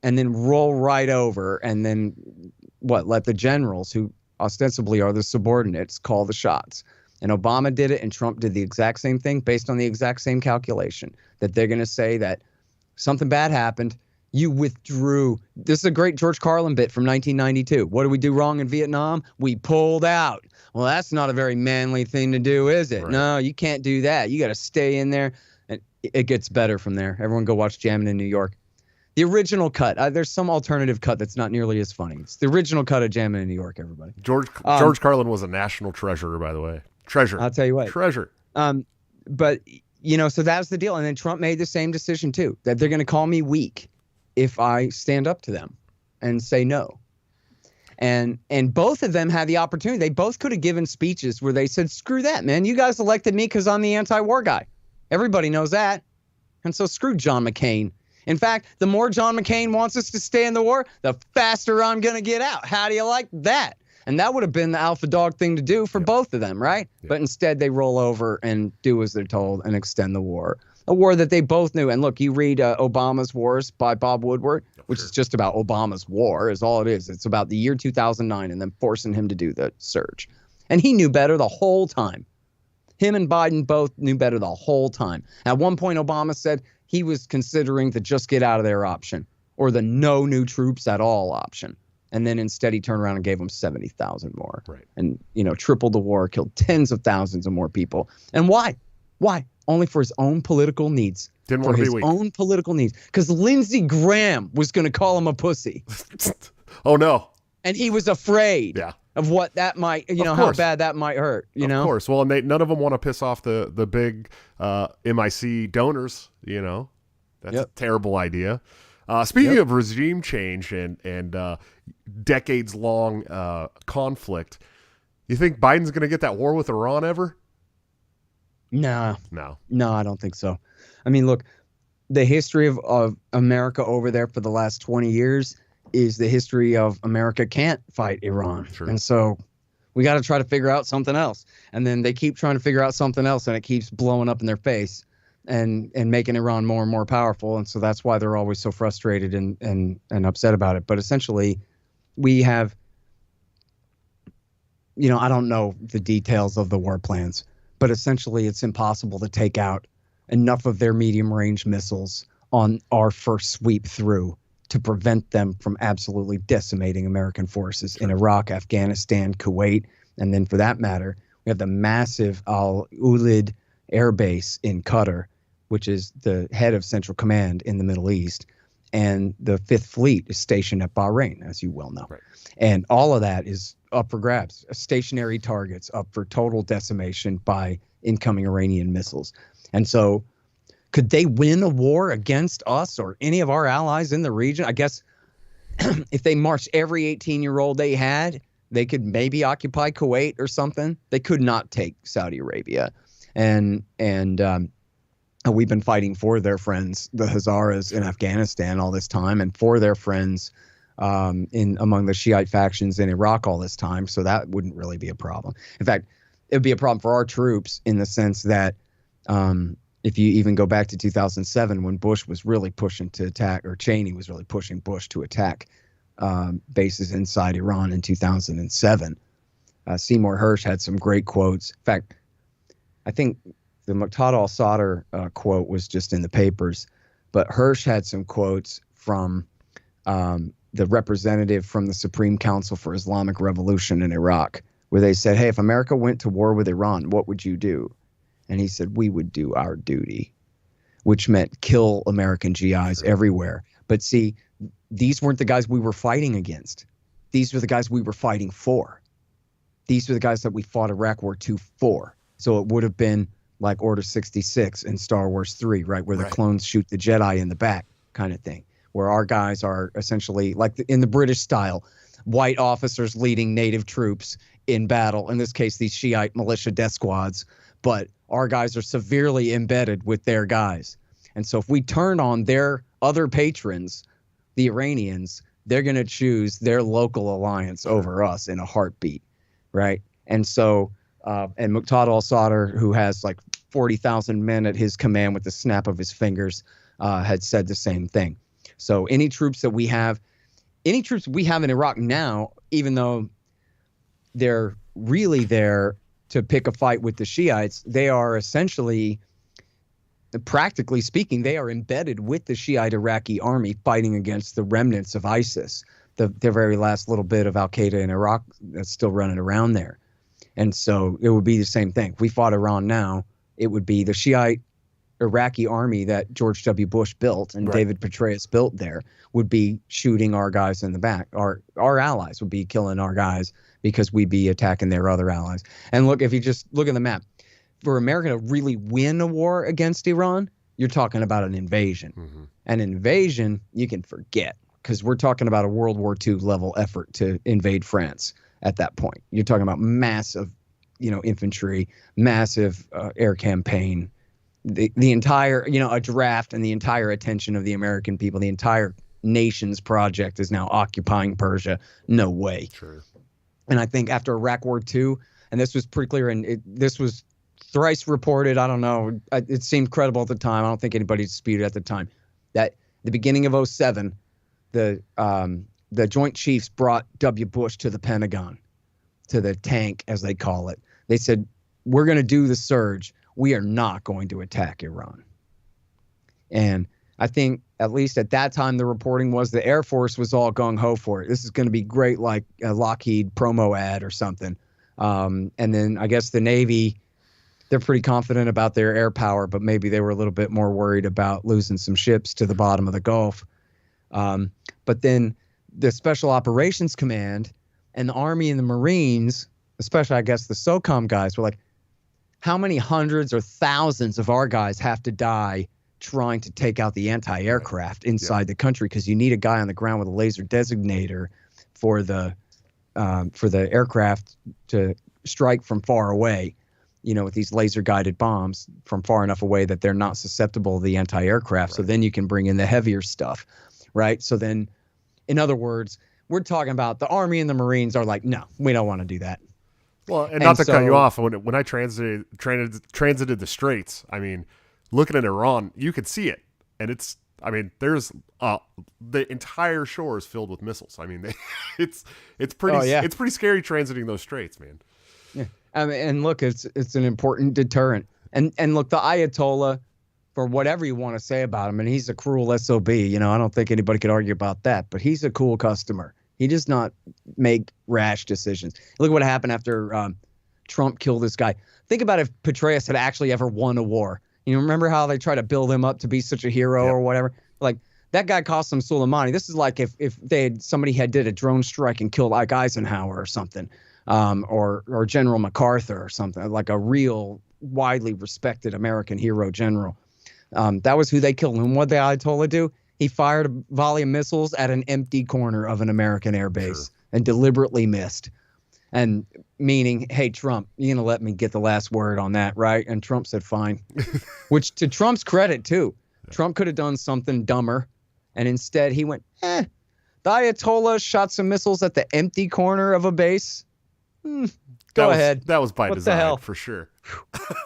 And then roll right over and then let the generals, who ostensibly are the subordinates, call the shots. And Obama did it, and Trump did the exact same thing based on the exact same calculation, that they're going to say that something bad happened, you withdrew. This is a great George Carlin bit from 1992. What did we do wrong in Vietnam? We pulled out. Well, that's not a very manly thing to do, is it? Right. No, you can't do that. You got to stay in there. And it gets better from there. Everyone go watch Jammin' in New York. The original cut. There's some alternative cut that's not nearly as funny. It's the original cut of Jammin' in New York, everybody. George Carlin was a national treasure, by the way. Treasure. I'll tell you what. Treasure. But, so that was the deal. And then Trump made the same decision, too, that they're going to call me weak if I stand up to them and say no. And both of them had the opportunity. They both could have given speeches where they said, screw that, man. You guys elected me because I'm the anti-war guy. Everybody knows that. And so screw John McCain. In fact, the more John McCain wants us to stay in the war, the faster I'm going to get out. How do you like that? And that would have been the alpha dog thing to do for both of them, right? Yeah. But instead, they roll over and do as they're told and extend the war. A war that they both knew. And look, you read Obama's Wars by Bob Woodward, which is just about Obama's war, is all it is. It's about the year 2009 and then forcing him to do the surge. And he knew better the whole time. Him and Biden both knew better the whole time. At one point, Obama said he was considering the just get out of there option or the no new troops at all option. And then instead he turned around and gave them 70,000 more. Right. And, tripled the war, killed tens of thousands of more people. And why? Why? Only for his own political needs. Didn't want to be weak. For his own political needs. Because Lindsey Graham was going to call him a pussy. Oh, no. And he was afraid of what that might, how bad that might hurt, Of course. Well, and none of them want to piss off the big MIC donors, That's a terrible idea. Speaking of regime change and decades-long conflict, you think Biden's going to get that war with Iran ever? No, I don't think so. I mean, look, the history of America over there for the last 20 years is the history of America can't fight Iran. Sure. And so we got to try to figure out something else. And then they keep trying to figure out something else, and it keeps blowing up in their face and making Iran more and more powerful. And so that's why they're always so frustrated and upset about it. But essentially, we have, I don't know the details of the war plans, but essentially it's impossible to take out enough of their medium-range missiles on our first sweep through to prevent them from absolutely decimating American forces in Iraq, Afghanistan, Kuwait, and then for that matter, we have the massive Al-Ulid Air Base in Qatar, which is the head of Central Command in the Middle East, and the Fifth Fleet is stationed at Bahrain, as you well know. Right. And all of that is up for grabs. Stationary targets up for total decimation by incoming Iranian missiles. And so could they win a war against us or any of our allies in the region? I guess if they marched every 18-year-old they had, they could maybe occupy Kuwait or something. They could not take Saudi Arabia. And we've been fighting for their friends, the Hazaras in Afghanistan all this time, and for their friends among the Shiite factions in Iraq all this time. So that wouldn't really be a problem. In fact, it would be a problem for our troops in the sense that if you even go back to 2007 when Bush was really pushing to attack, or Cheney was really pushing Bush to attack bases inside Iran in 2007, Seymour Hersh had some great quotes. In fact, I think the Muqtada al-Sadr quote was just in the papers, but Hersh had some quotes from the representative from the Supreme Council for Islamic Revolution in Iraq, where they said, hey, if America went to war with Iran, what would you do? And he said, we would do our duty, which meant kill American GIs everywhere. But see, these weren't the guys we were fighting against. These were the guys we were fighting for. These were the guys that we fought Iraq War II for. So it would have been like Order 66 in Star Wars 3, right? Where the clones shoot the Jedi in the back kind of thing. Where our guys are essentially like in the British style, white officers leading native troops in battle. In this case, these Shiite militia death squads. But our guys are severely embedded with their guys. And so if we turn on their other patrons, the Iranians, they're going to choose their local alliance over us in a heartbeat, right? And so, and Muqtada al-Sadr, who has like 40,000 men at his command with the snap of his fingers, had said the same thing. So any troops we have in Iraq now, even though they're really there to pick a fight with the Shiites, they are essentially, practically speaking, they are embedded with the Shiite Iraqi army fighting against the remnants of ISIS, the very last little bit of al-Qaeda in Iraq that's still running around there. And so it would be the same thing. If we fought Iran now, it would be the Shiite Iraqi army that George W. Bush built and David Petraeus built there would be shooting our guys in the back. Our allies would be killing our guys because we'd be attacking their other allies. And look, if you just look at the map, for America to really win a war against Iran, you're talking about an invasion. Mm-hmm. An invasion, you can forget, because we're talking about a World War II level effort to invade France at that point. You're talking about massive, infantry, massive air campaign, the entire, a draft, and the entire attention of the American people, the entire nation's project is now occupying Persia. No way. Sure. And I think after Iraq War II, and this was pretty clear, and this was thrice reported, I don't know, it seemed credible at the time. I don't think anybody disputed at the time that the beginning of 2007, the Joint Chiefs brought W. Bush to the Pentagon, to the tank, as they call it. They said, we're going to do the surge. We are not going to attack Iran. And I think, at least at that time, the reporting was the Air Force was all gung-ho for it. This is going to be great, like a Lockheed promo ad or something. And then I guess the Navy, they're pretty confident about their air power, but maybe they were a little bit more worried about losing some ships to the bottom of the Gulf. But then the Special Operations Command and the Army and the Marines, especially, I guess, the SOCOM guys, were like, how many hundreds or thousands of our guys have to die trying to take out the anti-aircraft inside the country? Because you need a guy on the ground with a laser designator for the aircraft to strike from far away, with these laser-guided bombs from far enough away that they're not susceptible to the anti-aircraft. Right. So then you can bring in the heavier stuff, right? So then, in other words, we're talking about the Army and the Marines are like, no, we don't want to do that. Well, and not to cut you off, when I transited the Straits, I mean, looking at Iran, you could see it, and there's the entire shore is filled with missiles. I mean, it's pretty scary transiting those straits, man. Yeah, and look, it's an important deterrent. And look, the Ayatollah, for whatever you want to say about him, and he's a cruel SOB. I don't think anybody could argue about that. But he's a cool customer. He does not make rash decisions. Look at what happened after Trump killed this guy. Think about if Petraeus had actually ever won a war. Remember how they try to build him up to be such a hero or whatever? Like, that guy cost them Soleimani. This is like if somebody had did a drone strike and killed like Eisenhower or something, or General MacArthur or something, like a real widely respected American hero general. That was who they killed. And what did the Ayatollah do? He fired a volley of missiles at an empty corner of an American airbase and deliberately missed. And meaning, hey, Trump, you're going to let me get the last word on that, right? And Trump said, fine. Which, to Trump's credit, too. Trump could have done something dumber. And instead, he went, the Ayatollah shot some missiles at the empty corner of a base. Go ahead. That was by design, for sure.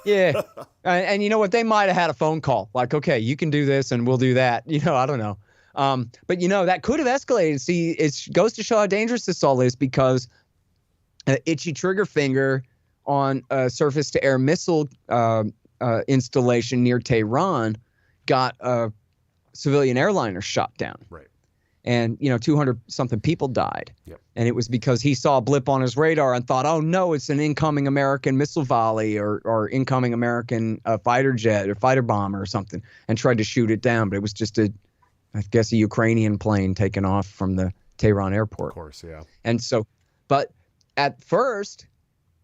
Yeah. And you know what? They might have had a phone call. Like, okay, you can do this and we'll do that. I don't know. But, that could have escalated. See, it goes to show how dangerous this all is, because itchy trigger finger on a surface-to-air missile installation near Tehran got a civilian airliner shot down. Right. and 200 something people died. Yep. And it was because he saw a blip on his radar and thought, oh no, it's an incoming American missile volley or incoming American fighter jet or fighter bomber or something, and tried to shoot it down. But it was just a Ukrainian plane taken off from the Tehran airport. Of course, yeah. And so, but at first,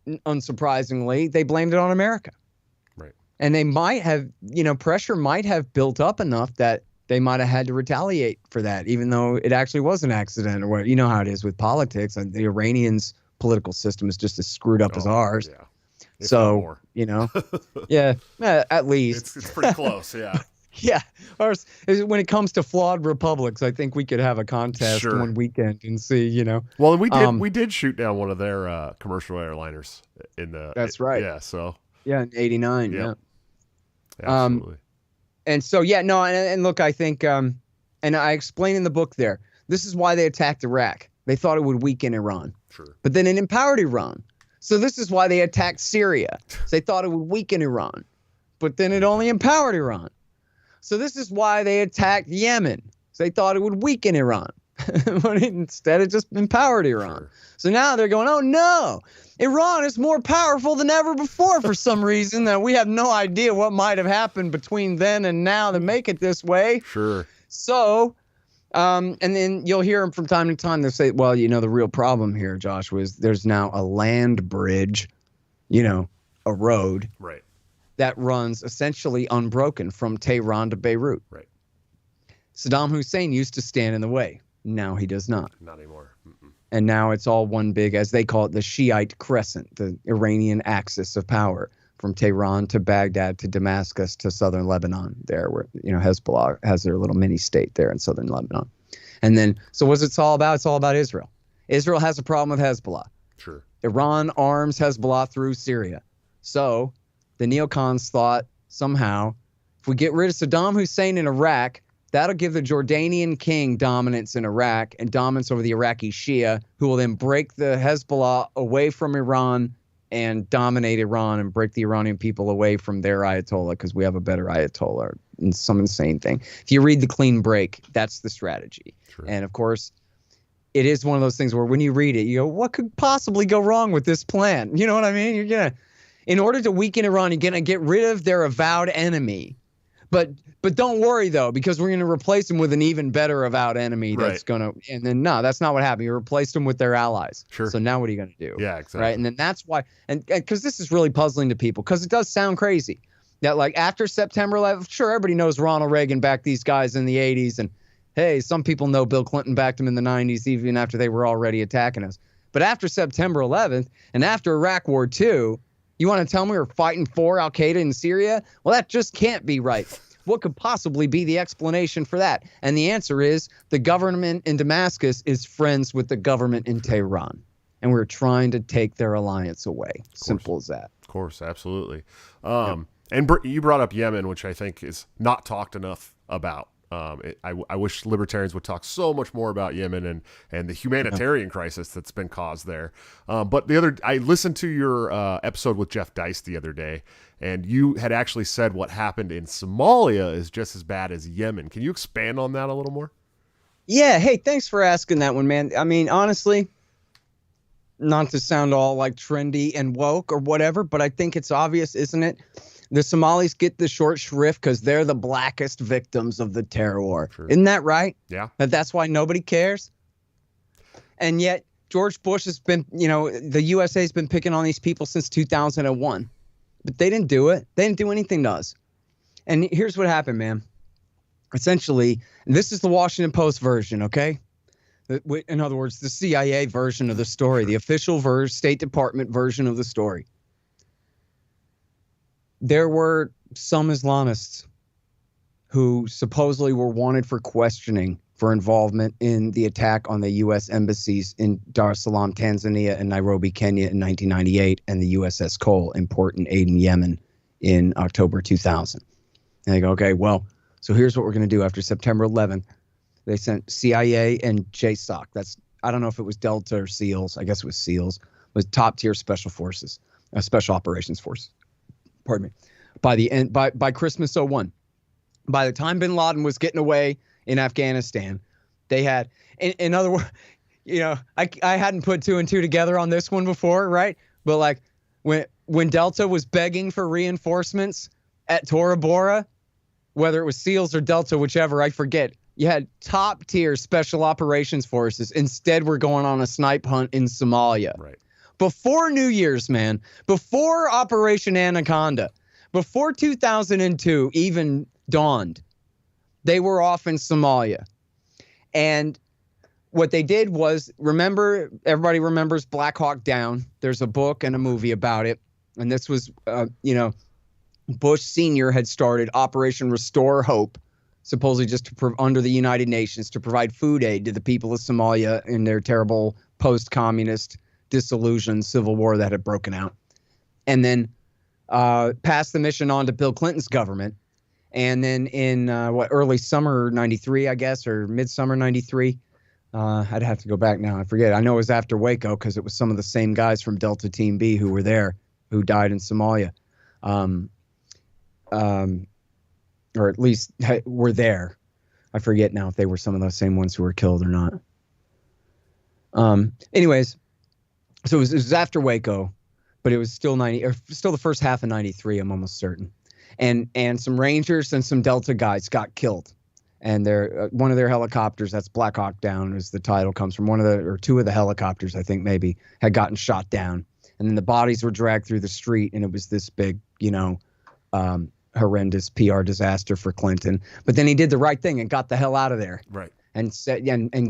unsurprisingly, they blamed it on America. Right. And they might have, pressure might have built up enough that they might have had to retaliate for that, even though it actually was an accident or what. You know how it is with politics. And the Iranians' political system is just as screwed up as ours. Yeah. So, yeah, at least. It's pretty close, yeah. Yeah. Or when it comes to flawed republics, I think we could have a contest one weekend and see, Well, we did shoot down one of their commercial airliners in the. That's right. Yeah. So. Yeah, in '89. Yeah. Absolutely. And so, and look, I think, and I explain in the book there, this is why they attacked Iraq. They thought it would weaken Iran. Sure. But then it empowered Iran. So this is why they attacked Syria. So they thought it would weaken Iran. But then it only empowered Iran. So this is why they attacked Yemen. So they thought it would weaken Iran. But instead, it just empowered Iran. Sure. So now they're going, oh, no, Iran is more powerful than ever before for some reason that we have no idea what might have happened between then and now to make it this way. Sure. So, and then you'll hear them from time to time. They'll say, well, the real problem here, Josh, was there's now a land bridge, a road. Right. That runs essentially unbroken from Tehran to Beirut. Right. Saddam Hussein used to stand in the way. Now he does not. Not anymore. Mm-mm. And now it's all one big, as they call it, the Shiite crescent, the Iranian axis of power from Tehran to Baghdad to Damascus to southern Lebanon there where, Hezbollah has their little mini state there in southern Lebanon. And then, so what's it all about? It's all about Israel. Israel has a problem with Hezbollah. Sure. Iran arms Hezbollah through Syria. So the neocons thought somehow if we get rid of Saddam Hussein in Iraq, that'll give the Jordanian king dominance in Iraq and dominance over the Iraqi Shia, who will then break the Hezbollah away from Iran and dominate Iran and break the Iranian people away from their Ayatollah because we have a better Ayatollah and some insane thing. If you read The Clean Break, that's the strategy. Sure. And, of course, it is one of those things where when you read it, you go, what could possibly go wrong with this plan? You know what I mean? You're going to, in order to weaken Iran, you're going to get rid of their avowed enemy. But don't worry, though, because we're going to replace them with an even better avowed enemy that's going to – and then, no, that's not what happened. You replaced them with their allies. Sure. So now what are you going to do? Yeah, exactly. Right? And then that's why – and because this is really puzzling to people because it does sound crazy that, like, after September 11th, sure, everybody knows Ronald Reagan backed these guys in the 80s. And, hey, some people know Bill Clinton backed them in the 90s even after they were already attacking us. But after September 11th and after Iraq War II, you want to tell me we're fighting for al-Qaeda in Syria? Well, that just can't be right. What could possibly be the explanation for that? And the answer is the government in Damascus is friends with the government in Tehran. And we're trying to take their alliance away. Simple as that. Of course, absolutely. And you brought up Yemen, which I think is not talked enough about. I wish libertarians would talk so much more about Yemen and the humanitarian crisis that's been caused there. But I listened to your episode with Jeff Dice the other day, and you had actually said what happened in Somalia is just as bad as Yemen. Can you expand on that a little more? Yeah. Hey, thanks for asking that one, man. I mean, honestly, not to sound all like trendy and woke or whatever, but I think it's obvious, isn't it? The Somalis get the short shrift because they're the blackest victims of the terror war. Sure. Isn't that right? Yeah. That's why nobody cares. And yet George Bush has been, the USA has been picking on these people since 2001. But they didn't do it. They didn't do anything to us. And here's what happened, man. Essentially, and this is the Washington Post version, okay? In other words, the CIA version of the story, the official State Department version of the story. There were some Islamists who supposedly were wanted for questioning for involvement in the attack on the U.S. embassies in Dar es Salaam, Tanzania, and Nairobi, Kenya in 1998, and the USS Cole in Port in Aden, Yemen in October 2000. And they go, okay, well, so here's what we're going to do after September 11th. They sent CIA and JSOC. I don't know if it was Delta or SEALs. I guess it was SEALs. It was top-tier special forces, special operations forces. Pardon me. By Christmas '01, by the time bin Laden was getting away in Afghanistan, They had, in other words, I hadn't put two and two together on this one before, right? But like when Delta was begging for reinforcements at Tora Bora, whether it was SEALs or Delta, whichever, I forget, you had top tier special operations forces. Instead, we're going on a snipe hunt in Somalia. Right. Before New Year's, man, before Operation Anaconda, before 2002 even dawned, they were off in Somalia. And what they did was, everybody remembers Black Hawk Down. There's a book and a movie about it. And this was, Bush Sr. had started Operation Restore Hope, supposedly just under the United Nations, to provide food aid to the people of Somalia in their terrible post-communist disillusioned civil war that had broken out. And then passed the mission on to Bill Clinton's government. And then in early summer 93, I guess, or midsummer 93, I'd have to go back now. I forget. I know it was after Waco because it was some of the same guys from Delta Team B who were there who died in Somalia. Or at least were there. I forget now if they were some of those same ones who were killed or not. Anyways, so it was after Waco, but it was still still the first half of 93, I'm almost certain. And some Rangers and some Delta guys got killed. And one of their helicopters, that's Black Hawk Down, as the title comes from, two of the helicopters, I think maybe, had gotten shot down. And then the bodies were dragged through the street, and it was this big, horrendous PR disaster for Clinton. But then he did the right thing and got the hell out of there. Right. And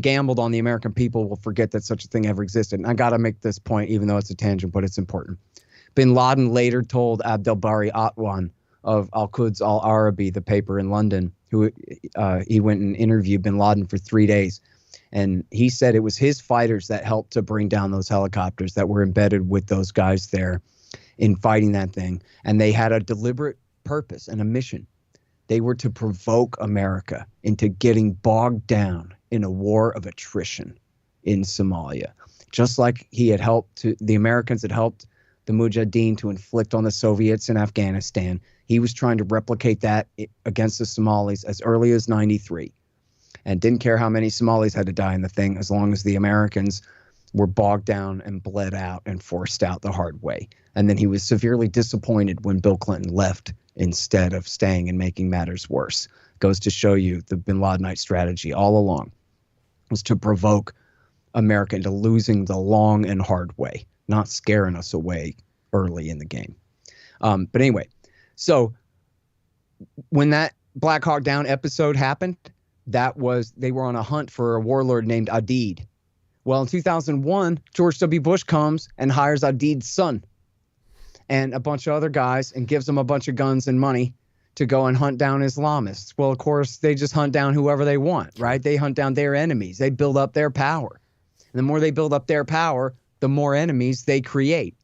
gambled on the American people will forget that such a thing ever existed. And I got to make this point, even though it's a tangent, but it's important. Bin Laden later told Abdelbari Atwan of Al-Quds Al-Arabi, the paper in London, who he went and interviewed Bin Laden for 3 days. And he said it was his fighters that helped to bring down those helicopters that were embedded with those guys there in fighting that thing. And they had a deliberate purpose and a mission. They were to provoke America into getting bogged down in a war of attrition in Somalia. Just like the Americans had helped the Mujahideen to inflict on the Soviets in Afghanistan, he was trying to replicate that against the Somalis as early as 93. And didn't care how many Somalis had to die in the thing, as long as the Americans were bogged down and bled out and forced out the hard way. And then he was severely disappointed when Bill Clinton left instead of staying and making matters worse. Goes to show you the Bin Ladenite strategy all along was to provoke America into losing the long and hard way, not scaring us away early in the game. But anyway, so when that Black Hawk Down episode happened, they were on a hunt for a warlord named Adid. Well, in 2001, George W. Bush comes and hires Adid's son and a bunch of other guys and gives them a bunch of guns and money to go and hunt down Islamists. Well, of course, they just hunt down whoever they want, right? They hunt down their enemies. They build up their power. And the more they build up their power, the more enemies they create.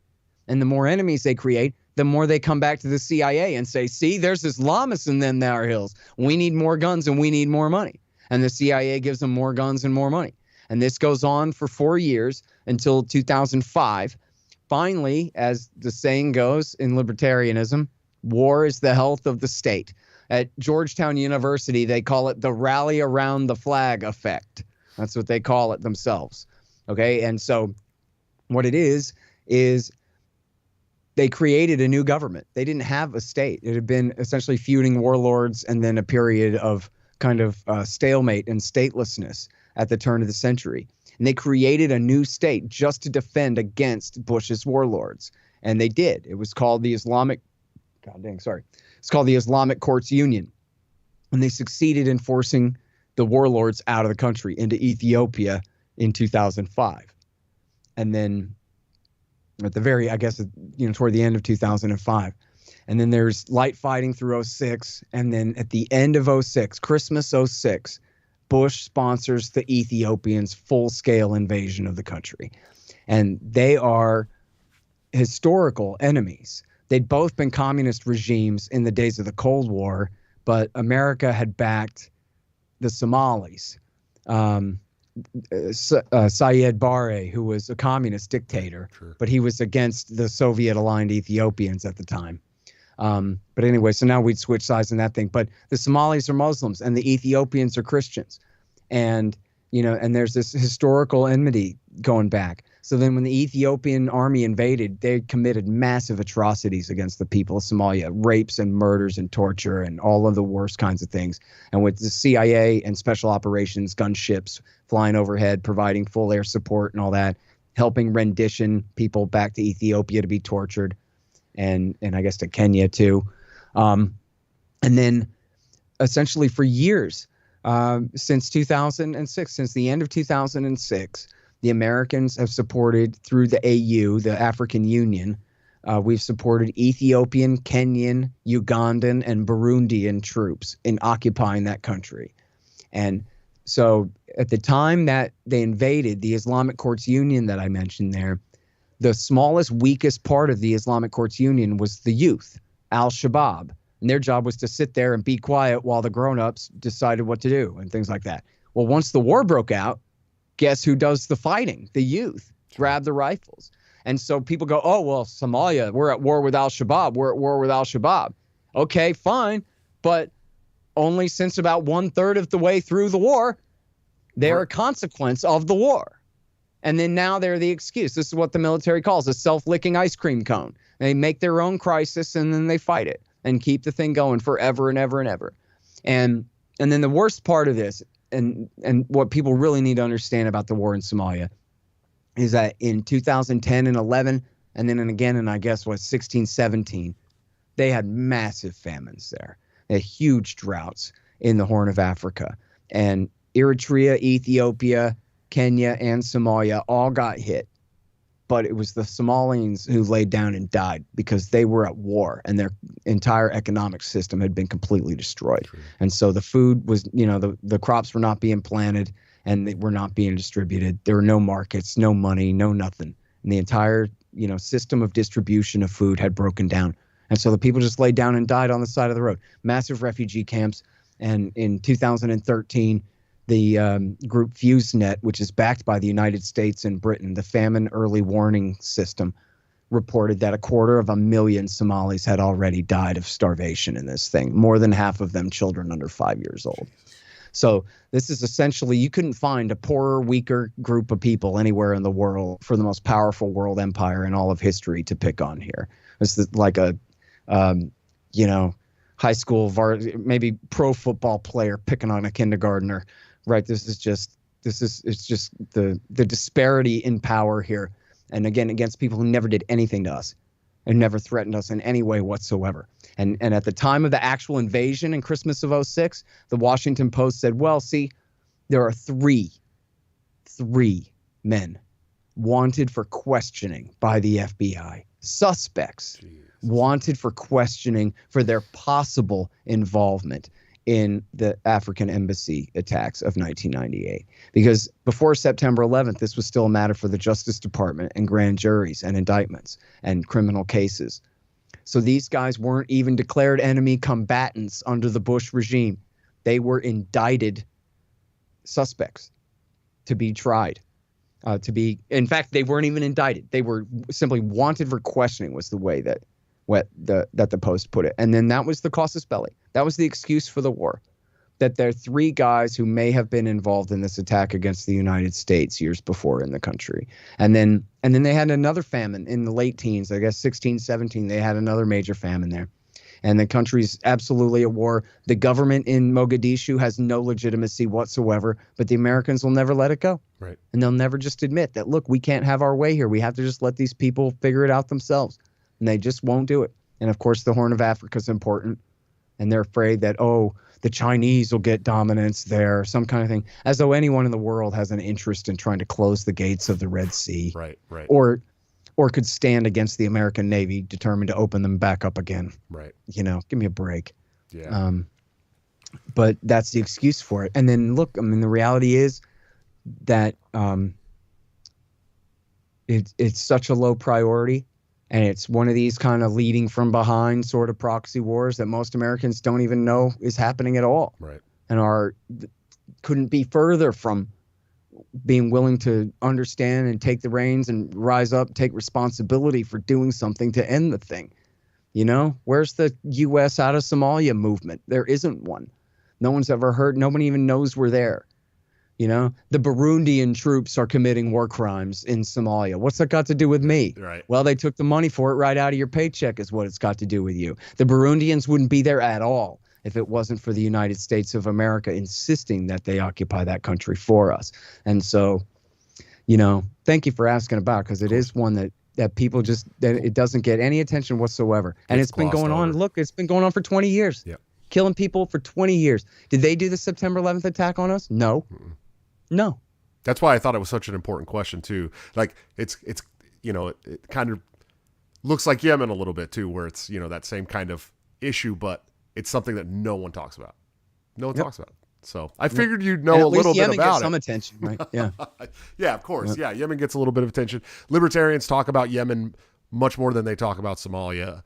And the more enemies they create, the more they come back to the CIA and say, see, there's Islamists in them there hills. We need more guns and we need more money. And the CIA gives them more guns and more money. And this goes on for 4 years until 2005. Finally, as the saying goes in libertarianism, war is the health of the state. At Georgetown University, they call it the rally around the flag effect. That's what they call it themselves. Okay, and so what it is they created a new government. They didn't have a state. It had been essentially feuding warlords and then a period of kind of stalemate and statelessness at the turn of the century. And they created a new state just to defend against Bush's warlords. And they did. It was called the It's called the Islamic Courts Union. And they succeeded in forcing the warlords out of the country into Ethiopia in 2005. And then at the toward the end of 2005. And then there's light fighting through 06. And then at the end of 06, Christmas 06, Bush sponsors the Ethiopians' full-scale invasion of the country. And they are historical enemies. They'd both been communist regimes in the days of the Cold War, but America had backed the Somalis. Syed Barre, who was a communist dictator, sure, but he was against the Soviet-aligned Ethiopians at the time. But anyway, so now we'd switch sides in that thing. But the Somalis are Muslims and the Ethiopians are Christians. And, and there's this historical enmity going back. So then when the Ethiopian army invaded, they committed massive atrocities against the people of Somalia, rapes and murders and torture and all of the worst kinds of things. And with the CIA and special operations gunships flying overhead, providing full air support and all that, helping rendition people back to Ethiopia to be tortured, and I guess to Kenya too. And then essentially for years, since 2006, since the end of 2006, the Americans have supported through the AU, the African Union. We've supported Ethiopian, Kenyan, Ugandan, and Burundian troops in occupying that country. And so at the time that they invaded the Islamic Courts Union that I mentioned there, the smallest, weakest part of the Islamic Courts Union was the youth, al-Shabaab. And their job was to sit there and be quiet while the grown-ups decided what to do and things like that. Well, once the war broke out, guess who does the fighting? The youth. Grab the rifles. And so people go, oh, well, Somalia, we're at war with al-Shabaab. We're at war with al-Shabaab. Okay, fine. But only since about 1/3 of the way through the war, they're a consequence of the war. And then now they're the excuse. This is what the military calls a self-licking ice cream cone. They make their own crisis and then they fight it and keep the thing going forever and ever and ever. And then the worst part of this, and what people really need to understand about the war in Somalia, is that in 2010 and 11, and then again in, I guess, 16, 17, they had massive famines there. They had huge droughts in the Horn of Africa. And Eritrea, Ethiopia, Kenya, and Somalia all got hit. But it was the Somalians who laid down and died because they were at war and their entire economic system had been completely destroyed. True. And so the food was, the crops were not being planted and they were not being distributed. There were no markets, no money, no nothing. And the entire, system of distribution of food had broken down. And so the people just laid down and died on the side of the road. Massive refugee camps. And in 2013, the group FuseNet, which is backed by the United States and Britain, the Famine Early Warning System, reported that 250,000 Somalis had already died of starvation in this thing, more than half of them children under 5 years old. So this is essentially, you couldn't find a poorer, weaker group of people anywhere in the world for the most powerful world empire in all of history to pick on here. This is like a, high school, maybe pro football player picking on a kindergartner. Right. It's just the disparity in power here. And again, against people who never did anything to us and never threatened us in any way whatsoever. And at the time of the actual invasion in Christmas of 2006, the Washington Post said, well, see, there are three men wanted for questioning by the FBI, suspects. Jeez. Wanted for questioning for their possible involvement in the African embassy attacks of 1998. Because before September 11th, this was still a matter for the Justice Department and grand juries and indictments and criminal cases. So these guys weren't even declared enemy combatants under the Bush regime. They were indicted suspects to be tried. In fact, they weren't even indicted. They were simply wanted for questioning was the way that the Post put it. And then that was the casus belli. That was the excuse for the war, that there are three guys who may have been involved in this attack against the United States years before in the country. And then they had another famine in the late teens, I guess 16, 17, they had another major famine there. And the country's absolutely at war. The government in Mogadishu has no legitimacy whatsoever, but the Americans will never let it go. Right. And they'll never just admit that, look, we can't have our way here. We have to just let these people figure it out themselves. And they just won't do it. And of course, the Horn of Africa is important. And they're afraid that, the Chinese will get dominance there, some kind of thing, as though anyone in the world has an interest in trying to close the gates of the Red Sea. Right. Or could stand against the American Navy, determined to open them back up again. Right. Give me a break. Yeah. But that's the excuse for it. And then look, the reality is that it's such a low priority. And it's one of these kind of leading from behind sort of proxy wars that most Americans don't even know is happening at all. Right. And couldn't be further from being willing to understand and take the reins and rise up, take responsibility for doing something to end the thing. Where's the U.S. out of Somalia movement? There isn't one. No one's ever heard. Nobody even knows we're there. You know, the Burundian troops are committing war crimes in Somalia. What's that got to do with me? Right. Well, they took the money for it right out of your paycheck is what it's got to do with you. The Burundians wouldn't be there at all if it wasn't for the United States of America insisting that they occupy that country for us. And so, you know, thank you for asking about, because it is one that people just, that it doesn't get any attention whatsoever. And it's been going on. Look, it's been going on for 20 years. Yep. Killing people for 20 years. Did they do the September 11th attack on us? No. No. That's why I thought it was such an important question too. Like it's you know, it kind of looks like Yemen a little bit too, where it's, you know, that same kind of issue, but it's something that no one talks about. No one talks about it. So I figured you'd know a little bit Yemen about gets it. some attention, right? Yeah. Yeah, of course. Yeah, Yemen gets a little bit of attention. Libertarians talk about Yemen much more than they talk about Somalia.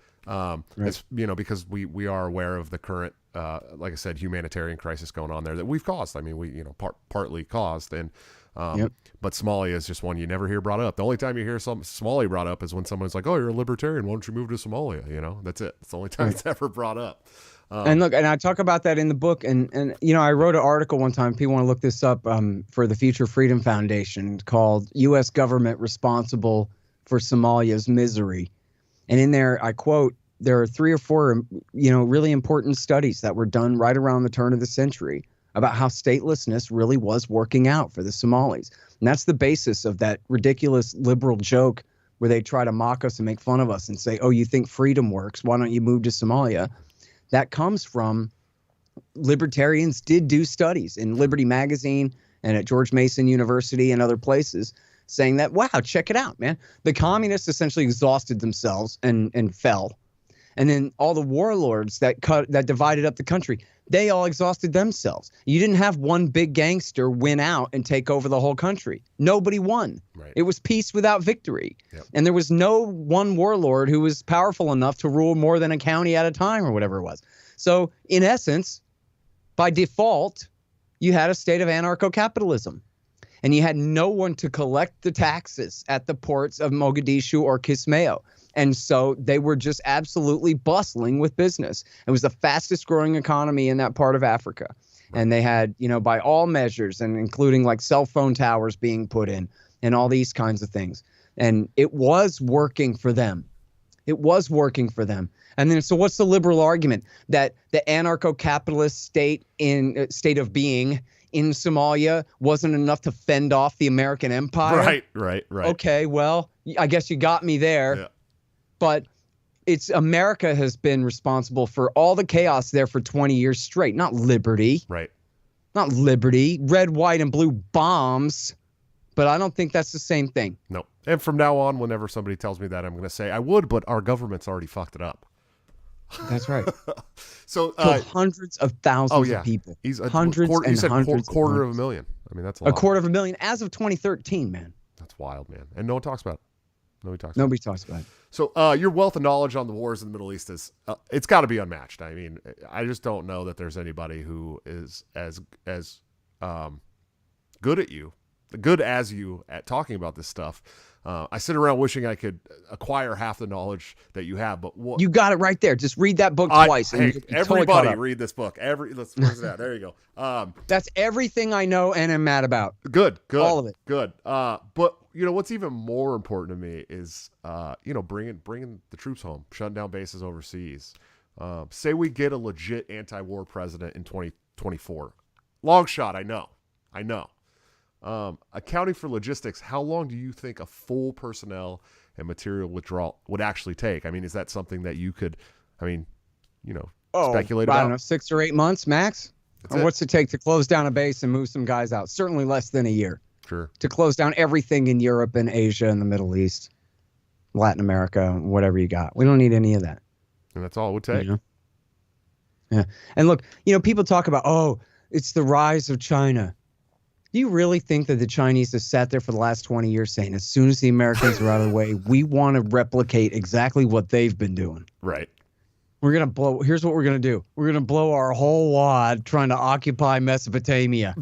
It's, you know, because we are aware of the current, like I said, humanitarian crisis going on there that we've caused. I mean, we, you know, partly caused, and but Somalia is just one you never hear brought up. The only time you hear Somalia brought up is when someone's like, "Oh, you're a libertarian. Why don't you move to Somalia?" You know, that's it. It's the only time it's ever brought up. And look, and I talk about that in the book, and you know, I wrote an article one time. People want to look this up for the Future Freedom Foundation, called "U.S. Government Responsible for Somalia's Misery," and in there I quote, there are 3 or 4, you know, really important studies that were done right around the turn of the century about how statelessness really was working out for the Somalis. And that's the basis of that ridiculous liberal joke where they try to mock us and make fun of us and say, "Oh, you think freedom works? Why don't you move to Somalia?" That comes from libertarians did do studies in Liberty Magazine and at George Mason University and other places saying that, wow, check it out, man. The communists essentially exhausted themselves and fell. And then all the warlords that divided up the country, they all exhausted themselves. You didn't have one big gangster win out and take over the whole country. Nobody won. Right. It was peace without victory. Yep. And there was no one warlord who was powerful enough to rule more than a county at a time or whatever it was. So in essence, by default, you had a state of anarcho-capitalism. And you had no one to collect the taxes at the ports of Mogadishu or Kismayo. And so they were just absolutely bustling with business. It was the fastest growing economy in that part of Africa. And they had, you know, by all measures, and including like cell phone towers being put in and all these kinds of things. And it was working for them. It was working for them. And then, so what's the liberal argument? That the anarcho-capitalist state of being in Somalia wasn't enough to fend off the American empire? Right. Okay, well, I guess you got me there. Yeah. But it's America has been responsible for all the chaos there for 20 years straight, not liberty. Right. Not liberty. Red, white, and blue bombs. But I don't think that's the same thing. No. And from now on, whenever somebody tells me that, I'm going to say I would, but our government's already fucked it up. That's right. So hundreds of thousands of people. Hundreds and hundreds. Quarter of a million. I mean, that's a lot. 250,000 as of 2013, man. That's wild, man. And no one talks about it. Nobody talks about it. So your wealth of knowledge on the wars in the Middle East is it's got to be unmatched. I mean, I just don't know that there's anybody who is as good as you at talking about this stuff. I sit around wishing I could acquire half the knowledge that you have, but what you got it right there. Just read that book twice. Hey, everybody read this book. Where's that? There you go. That's everything I know and am mad about. Good. All of it. Good. But you know what's even more important to me is you know, bringing the troops home, shutting down bases overseas. Say we get a legit anti-war president in 2024. Long shot, I know. Accounting for logistics, how long do you think a full personnel and material withdrawal would actually take? I mean, is that something that you could, speculate about? I don't know, 6 or 8 months max? Or what's it take to close down a base and move some guys out? Certainly less than a year. Sure. To close down everything in Europe and Asia and the Middle East, Latin America, whatever you got. We don't need any of that. And that's all it would take. You know? Yeah. And look, you know, people talk about, oh, it's the rise of China. Do you really think that the Chinese have sat there for the last 20 years saying, as soon as the Americans are out of the way, we want to replicate exactly what they've been doing? Right. Here's what we're going to do. We're going to blow our whole wad trying to occupy Mesopotamia.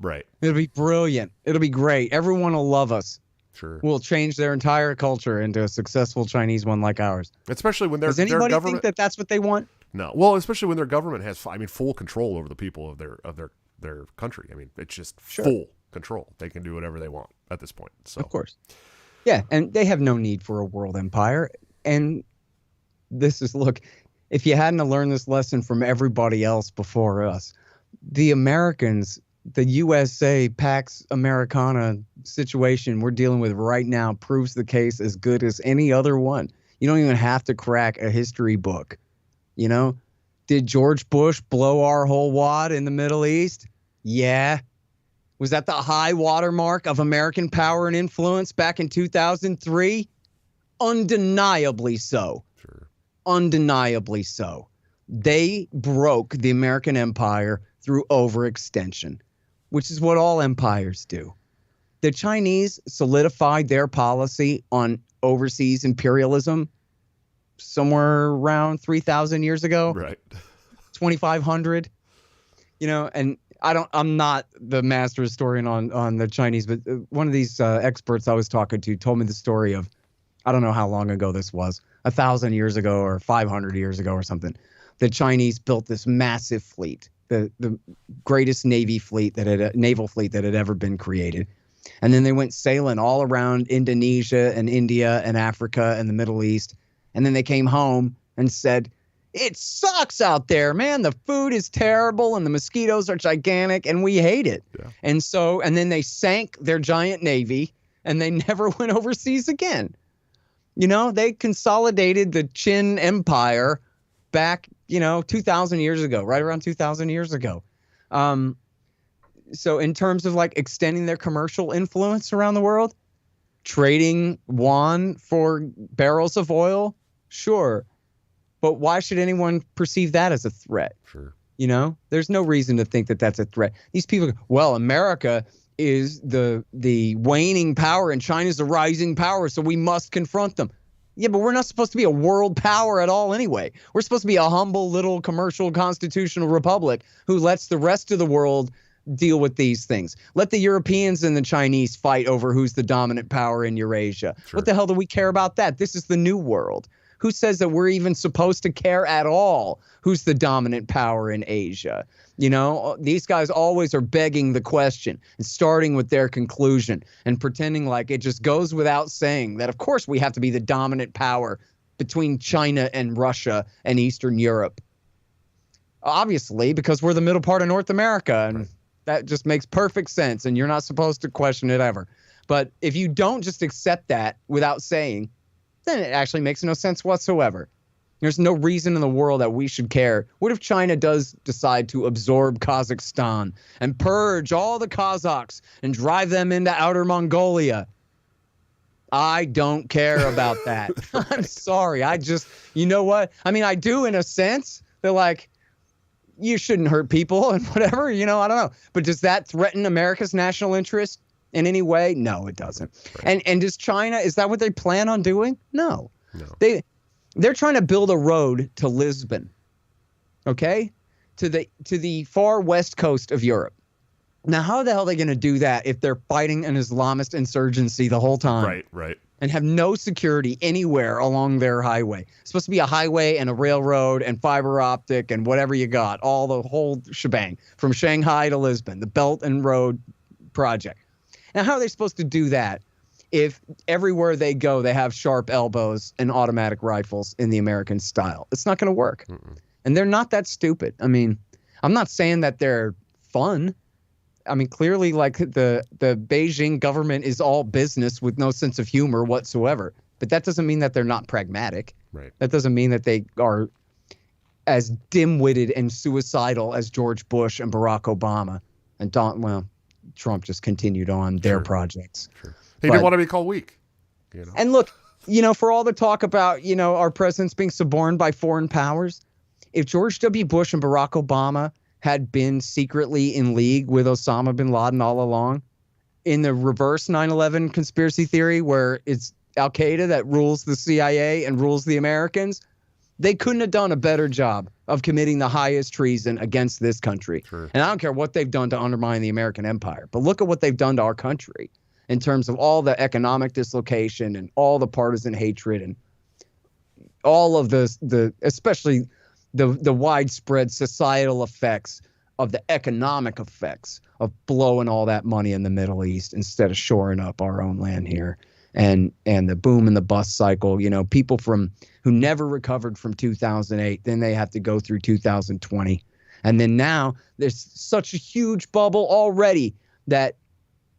Right. It'll be brilliant. It'll be great. Everyone will love us. Sure. We'll change their entire culture into a successful Chinese one like ours. Especially when Does anybody think that that's what they want? No. Well, especially when their government has, full control over the people of their their country. I mean, it's just Sure. full control. They can do whatever they want at this point. So Of course. Yeah, and they have no need for a world empire. And look, if you hadn't learned this lesson from everybody else before us, the Americans, the USA Pax Americana situation we're dealing with right now proves the case as good as any other one. You don't even have to crack a history book. You know, did George Bush blow our whole wad in the Middle East? Yeah. Was that the high watermark of American power and influence back in 2003? Undeniably so. sure. Undeniably so. They broke the American empire through overextension, which is what all empires do. The Chinese solidified their policy on overseas imperialism somewhere around 3,000 years ago, Right. 2,500, you know, and I'm not the master historian on the Chinese, but one of these experts I was talking to told me the story of, I don't know how long ago this was, 1,000 years ago or 500 years ago or something. The Chinese built this massive fleet, the greatest naval fleet that had ever been created. And then they went sailing all around Indonesia and India and Africa and the Middle East. And then they came home and said, it sucks out there, man. The food is terrible and the mosquitoes are gigantic and we hate it. Yeah. And then they sank their giant navy and they never went overseas again. You know, they consolidated the Qin Empire back, 2,000 years ago, right around 2,000 years ago. So in terms of like extending their commercial influence around the world, trading yuan for barrels of oil, sure. But why should anyone perceive that as a threat? Sure. There's no reason to think that that's a threat. These people, well, America is the waning power and China's the rising power, so we must confront them. Yeah, but we're not supposed to be a world power at all anyway. We're supposed to be a humble little commercial constitutional republic who lets the rest of the world deal with these things. Let the Europeans and the Chinese fight over who's the dominant power in Eurasia. Sure. What the hell do we care about that? This is the new world. Who says that we're even supposed to care at all who's the dominant power in Asia? These guys always are begging the question and starting with their conclusion and pretending like it just goes without saying that, of course, we have to be the dominant power between China and Russia and Eastern Europe. Obviously, because we're the middle part of North America, and that just makes perfect sense, and you're not supposed to question it ever. But if you don't just accept that without saying, then it actually makes no sense whatsoever. There's no reason in the world that we should care. What if China does decide to absorb Kazakhstan and purge all the Kazakhs and drive them into outer Mongolia? I don't care about that. I'm sorry. You know what? I mean, I do in a sense. They're like, you shouldn't hurt people and whatever, I don't know. But does that threaten America's national interest in any way? No, it doesn't. Right. And does China, is that what they plan on doing? No. No. They're trying to build a road to Lisbon, okay? To the far west coast of Europe. Now, how the hell are they going to do that if they're fighting an Islamist insurgency the whole time? Right. And have no security anywhere along their highway. It's supposed to be a highway and a railroad and fiber optic and whatever you got, all the whole shebang from Shanghai to Lisbon, the Belt and Road Project. Now, how are they supposed to do that if everywhere they go, they have sharp elbows and automatic rifles in the American style? It's not going to work. Mm-mm. And they're not that stupid. I mean, I'm not saying that they're fun. I mean, clearly, like the Beijing government is all business with no sense of humor whatsoever. But that doesn't mean that they're not pragmatic. Right. That doesn't mean that they are as dim-witted and suicidal as George Bush and Barack Obama. And Trump just continued on their projects. Sure. He didn't want to be called weak. And look, for all the talk about, our presidents being suborned by foreign powers, if George W. Bush and Barack Obama had been secretly in league with Osama bin Laden all along, in the reverse 9/11 conspiracy theory where it's Al-Qaeda that rules the CIA and rules the Americans, they couldn't have done a better job of committing the highest treason against this country. Sure. And I don't care what they've done to undermine the American empire, but look at what they've done to our country in terms of all the economic dislocation and all the partisan hatred and all of the especially the widespread societal effects of the economic effects of blowing all that money in the Middle East instead of shoring up our own land here. And the boom and the bust cycle, people who never recovered from 2008, then they have to go through 2020. And then now there's such a huge bubble already that,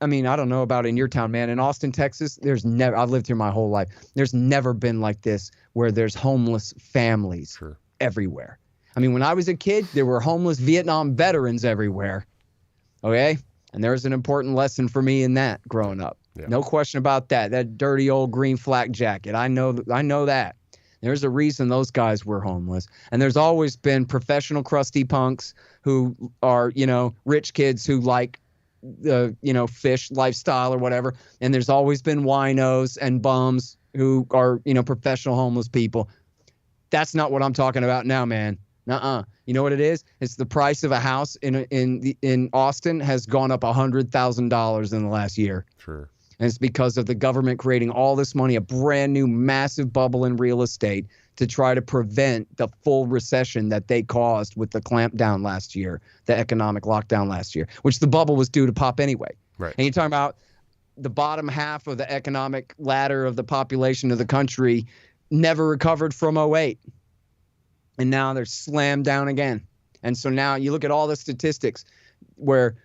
I don't know about in your town, man. In Austin, Texas, I've lived here my whole life. There's never been like this where there's homeless families everywhere. When I was a kid, there were homeless Vietnam veterans everywhere. Okay? And there's an important lesson for me in that growing up. Yeah. No question about that. That dirty old green flak jacket. I know that. There's a reason those guys were homeless. And there's always been professional crusty punks who are, rich kids who like the, fish lifestyle or whatever. And there's always been winos and bums who are, professional homeless people. That's not what I'm talking about now, man. You know what it is? It's the price of a house in Austin has gone up $100,000 in the last year. Sure. And it's because of the government creating all this money, a brand new massive bubble in real estate to try to prevent the full recession that they caused with the clampdown last year, the economic lockdown last year, which the bubble was due to pop anyway. Right. And you're talking about the bottom half of the economic ladder of the population of the country never recovered from '08. And now they're slammed down again. And so now you look at all the statistics where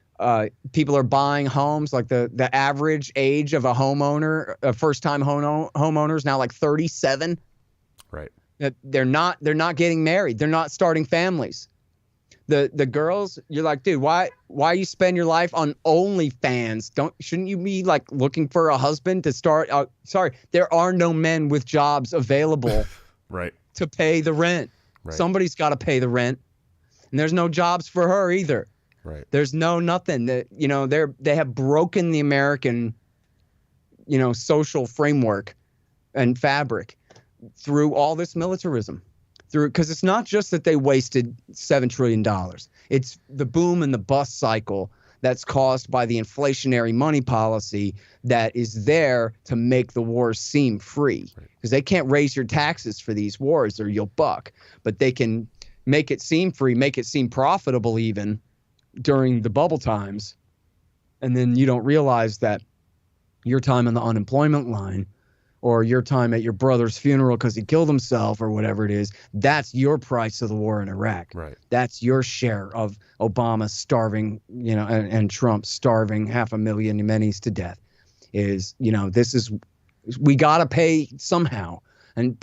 people are buying homes, like the average age of a homeowner, a first-time homeowner is now like 37. Right. They're not getting married. They're not starting families. The girls, you're like, dude, why you spend your life on OnlyFans? Shouldn't you be like looking for a husband to start? Sorry, there are no men with jobs available right. to pay the rent. Right. Somebody's got to pay the rent, and there's no jobs for her either. Right. There's nothing that, they have broken the American, social framework and fabric through all this militarism. Because it's not just that they wasted $7 trillion. It's the boom and the bust cycle that's caused by the inflationary money policy that is there to make the wars seem free. Because they can't raise your taxes for these wars or you'll buck. But they can make it seem free, make it seem profitable even during the bubble times. And then you don't realize that your time on the unemployment line or your time at your brother's funeral because he killed himself or whatever it is, that's your price of the war in Iraq. Right. That's your share of Obama starving, and Trump starving 500,000 Yemenis to death. We got to pay somehow.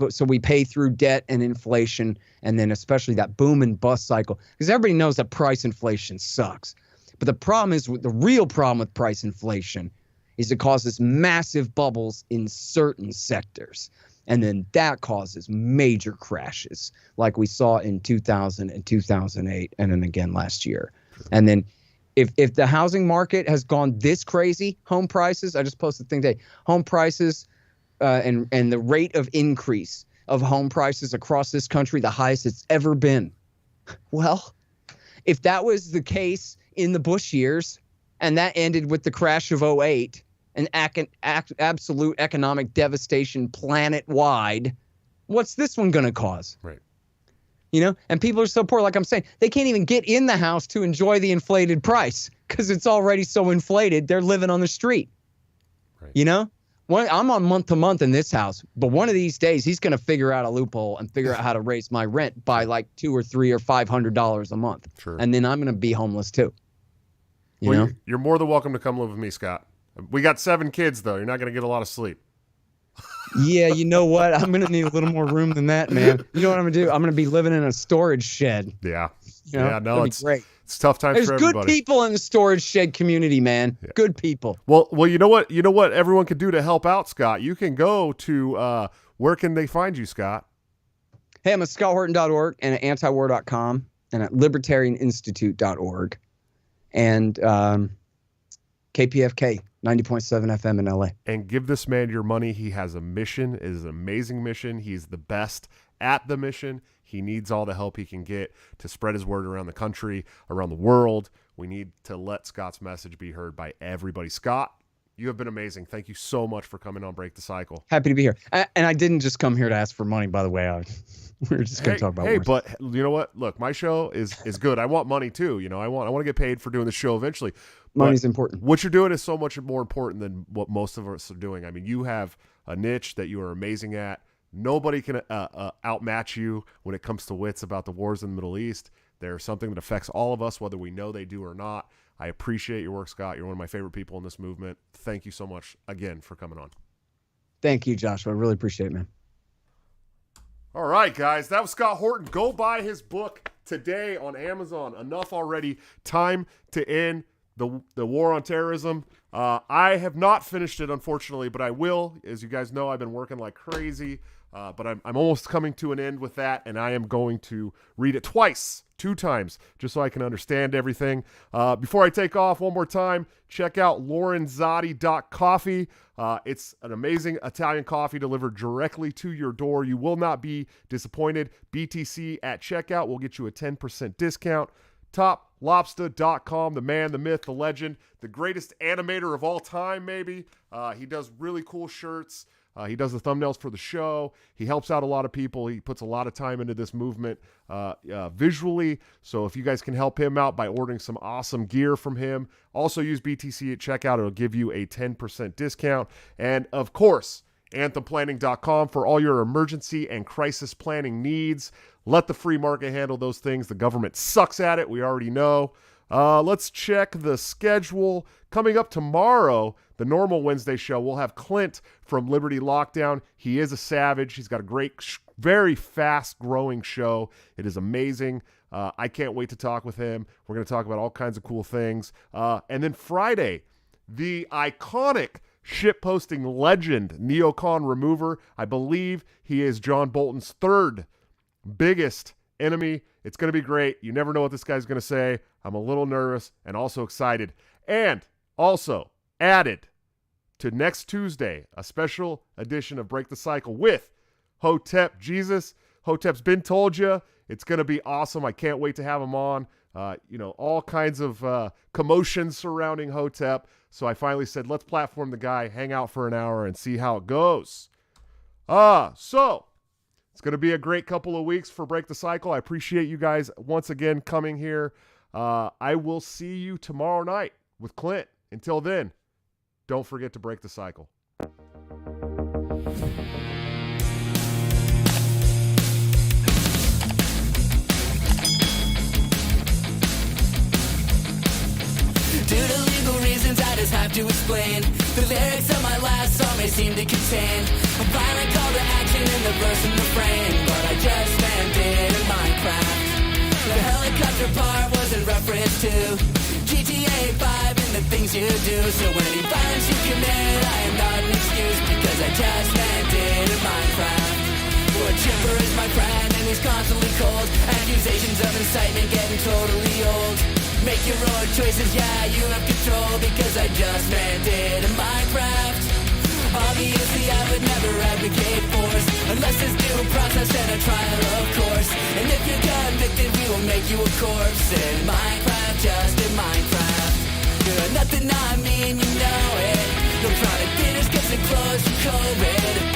So we pay through debt and inflation, and then especially that boom and bust cycle, because everybody knows that price inflation sucks. But the real problem with price inflation is it causes massive bubbles in certain sectors. And then that causes major crashes like we saw in 2000 and 2008 and then again last year. And then if the housing market has gone this crazy, home prices, I just posted a thing today, home prices and the rate of increase of home prices across this country, the highest it's ever been. Well, if that was the case in the Bush years and that ended with the crash of '08, an absolute economic devastation planet-wide, what's this one going to cause? Right. And people are so poor, like I'm saying, they can't even get in the house to enjoy the inflated price because it's already so inflated. They're living on the street. Right. I'm on month to month in this house, but one of these days he's going to figure out a loophole and figure out how to raise my rent by like $200 or $300 or $500 a month. Sure. And then I'm going to be homeless too. You're more than welcome to come live with me, Scott. We got 7 kids, though. You're not going to get a lot of sleep. Yeah, you know what? I'm going to need a little more room than that, man. You know what I'm going to do? I'm going to be living in a storage shed. Yeah. Yeah, no, it's great. It's tough times for everybody. There's good people in the storage shed community, man. Yeah. Good people. Well, you know what? You know what everyone can do to help out, Scott? You can go to, where can they find you, Scott? Hey, I'm at scotthorton.org and at antiwar.com and at libertarianinstitute.org and KPFK 90.7 FM in LA. And give this man your money. He has a mission. It is an amazing mission. He's the best at the mission. He needs all the help he can get to spread his word around the country, around the world. We need to let Scott's message be heard by everybody. Scott, You have been amazing. Thank you so much for coming on Break the Cycle. Happy to be here. And I didn't just come here to ask for money, by the way. We were just going to talk about wars. But you know what? Look, my show is good. I want money too. You know, I want to get paid for doing the show eventually. Money's important. What you're doing is so much more important than what most of us are doing. I mean, you have a niche that you are amazing at. Nobody can outmatch you when it comes to wits about the wars in the Middle East. They're something that affects all of us, whether we know they do or not. I appreciate your work, Scott. You're one of my favorite people in this movement. Thank you so much again for coming on. Thank you, Joshua. I really appreciate it, man. All right, guys. That was Scott Horton. Go buy his book today on Amazon. Enough already. Time to end the war on terrorism. I have not finished it, unfortunately, but I will. As you guys know, I've been working like crazy, but I'm almost coming to an end with that, and I am going to read it two times, just so I can understand everything. Before I take off, one more time, check out lorenzotti.coffee. It's an amazing Italian coffee delivered directly to your door. You will not be disappointed. BTC at checkout will get you a 10% discount. TopLobster.com, the man, the myth, the legend, the greatest animator of all time, maybe. He does really cool shirts. He does the thumbnails for the show. He helps out a lot of people. He puts a lot of time into this movement visually. So if you guys can help him out by ordering some awesome gear from him, also use BTC at checkout. It'll give you a 10% discount. And of course, anthemplanning.com for all your emergency and crisis planning needs. Let the free market handle those things. The government sucks at it. We already know. Let's check the schedule. Coming up tomorrow, the normal Wednesday show, we'll have Clint from Liberty Lockdown. He is a savage. He's got a great, very fast-growing show. It is amazing. I can't wait to talk with him. We're going to talk about all kinds of cool things. And then Friday, the iconic shitposting legend, Neocon Remover. I believe he is John Bolton's third biggest enemy. It's going to be great. You never know what this guy's going to say. I'm a little nervous and also excited. And also added to next Tuesday, a special edition of Break the Cycle with Hotep Jesus. Hotep's been told you. It's going to be awesome. I can't wait to have him on. All kinds of commotion surrounding Hotep. So I finally said, let's platform the guy, hang out for an hour, and see how it goes. So it's going to be a great couple of weeks for Break the Cycle. I appreciate you guys once again coming here. I will see you tomorrow night with Clint. Until then, don't forget to break the cycle. Due to legal reasons, I just have to explain. The lyrics of my last song may seem to contain a violent call to action in the verse and refrain, but I just landed in Minecraft. The helicopter part was in reference to GTA 5 and the things you do. So any violence you commit, I am not an excuse, because I just landed in Minecraft. Well, Chipper is my friend and he's constantly cold. Accusations of incitement getting totally old. Make your own choices, yeah, you have control, because I just landed in Minecraft. Obviously I would never advocate force, unless there's due process and a trial, of course. And if you're convicted, we will make you a corpse. In Minecraft, just in Minecraft. You're nothing I mean, you know it. No trying to finish, get some clothes from COVID.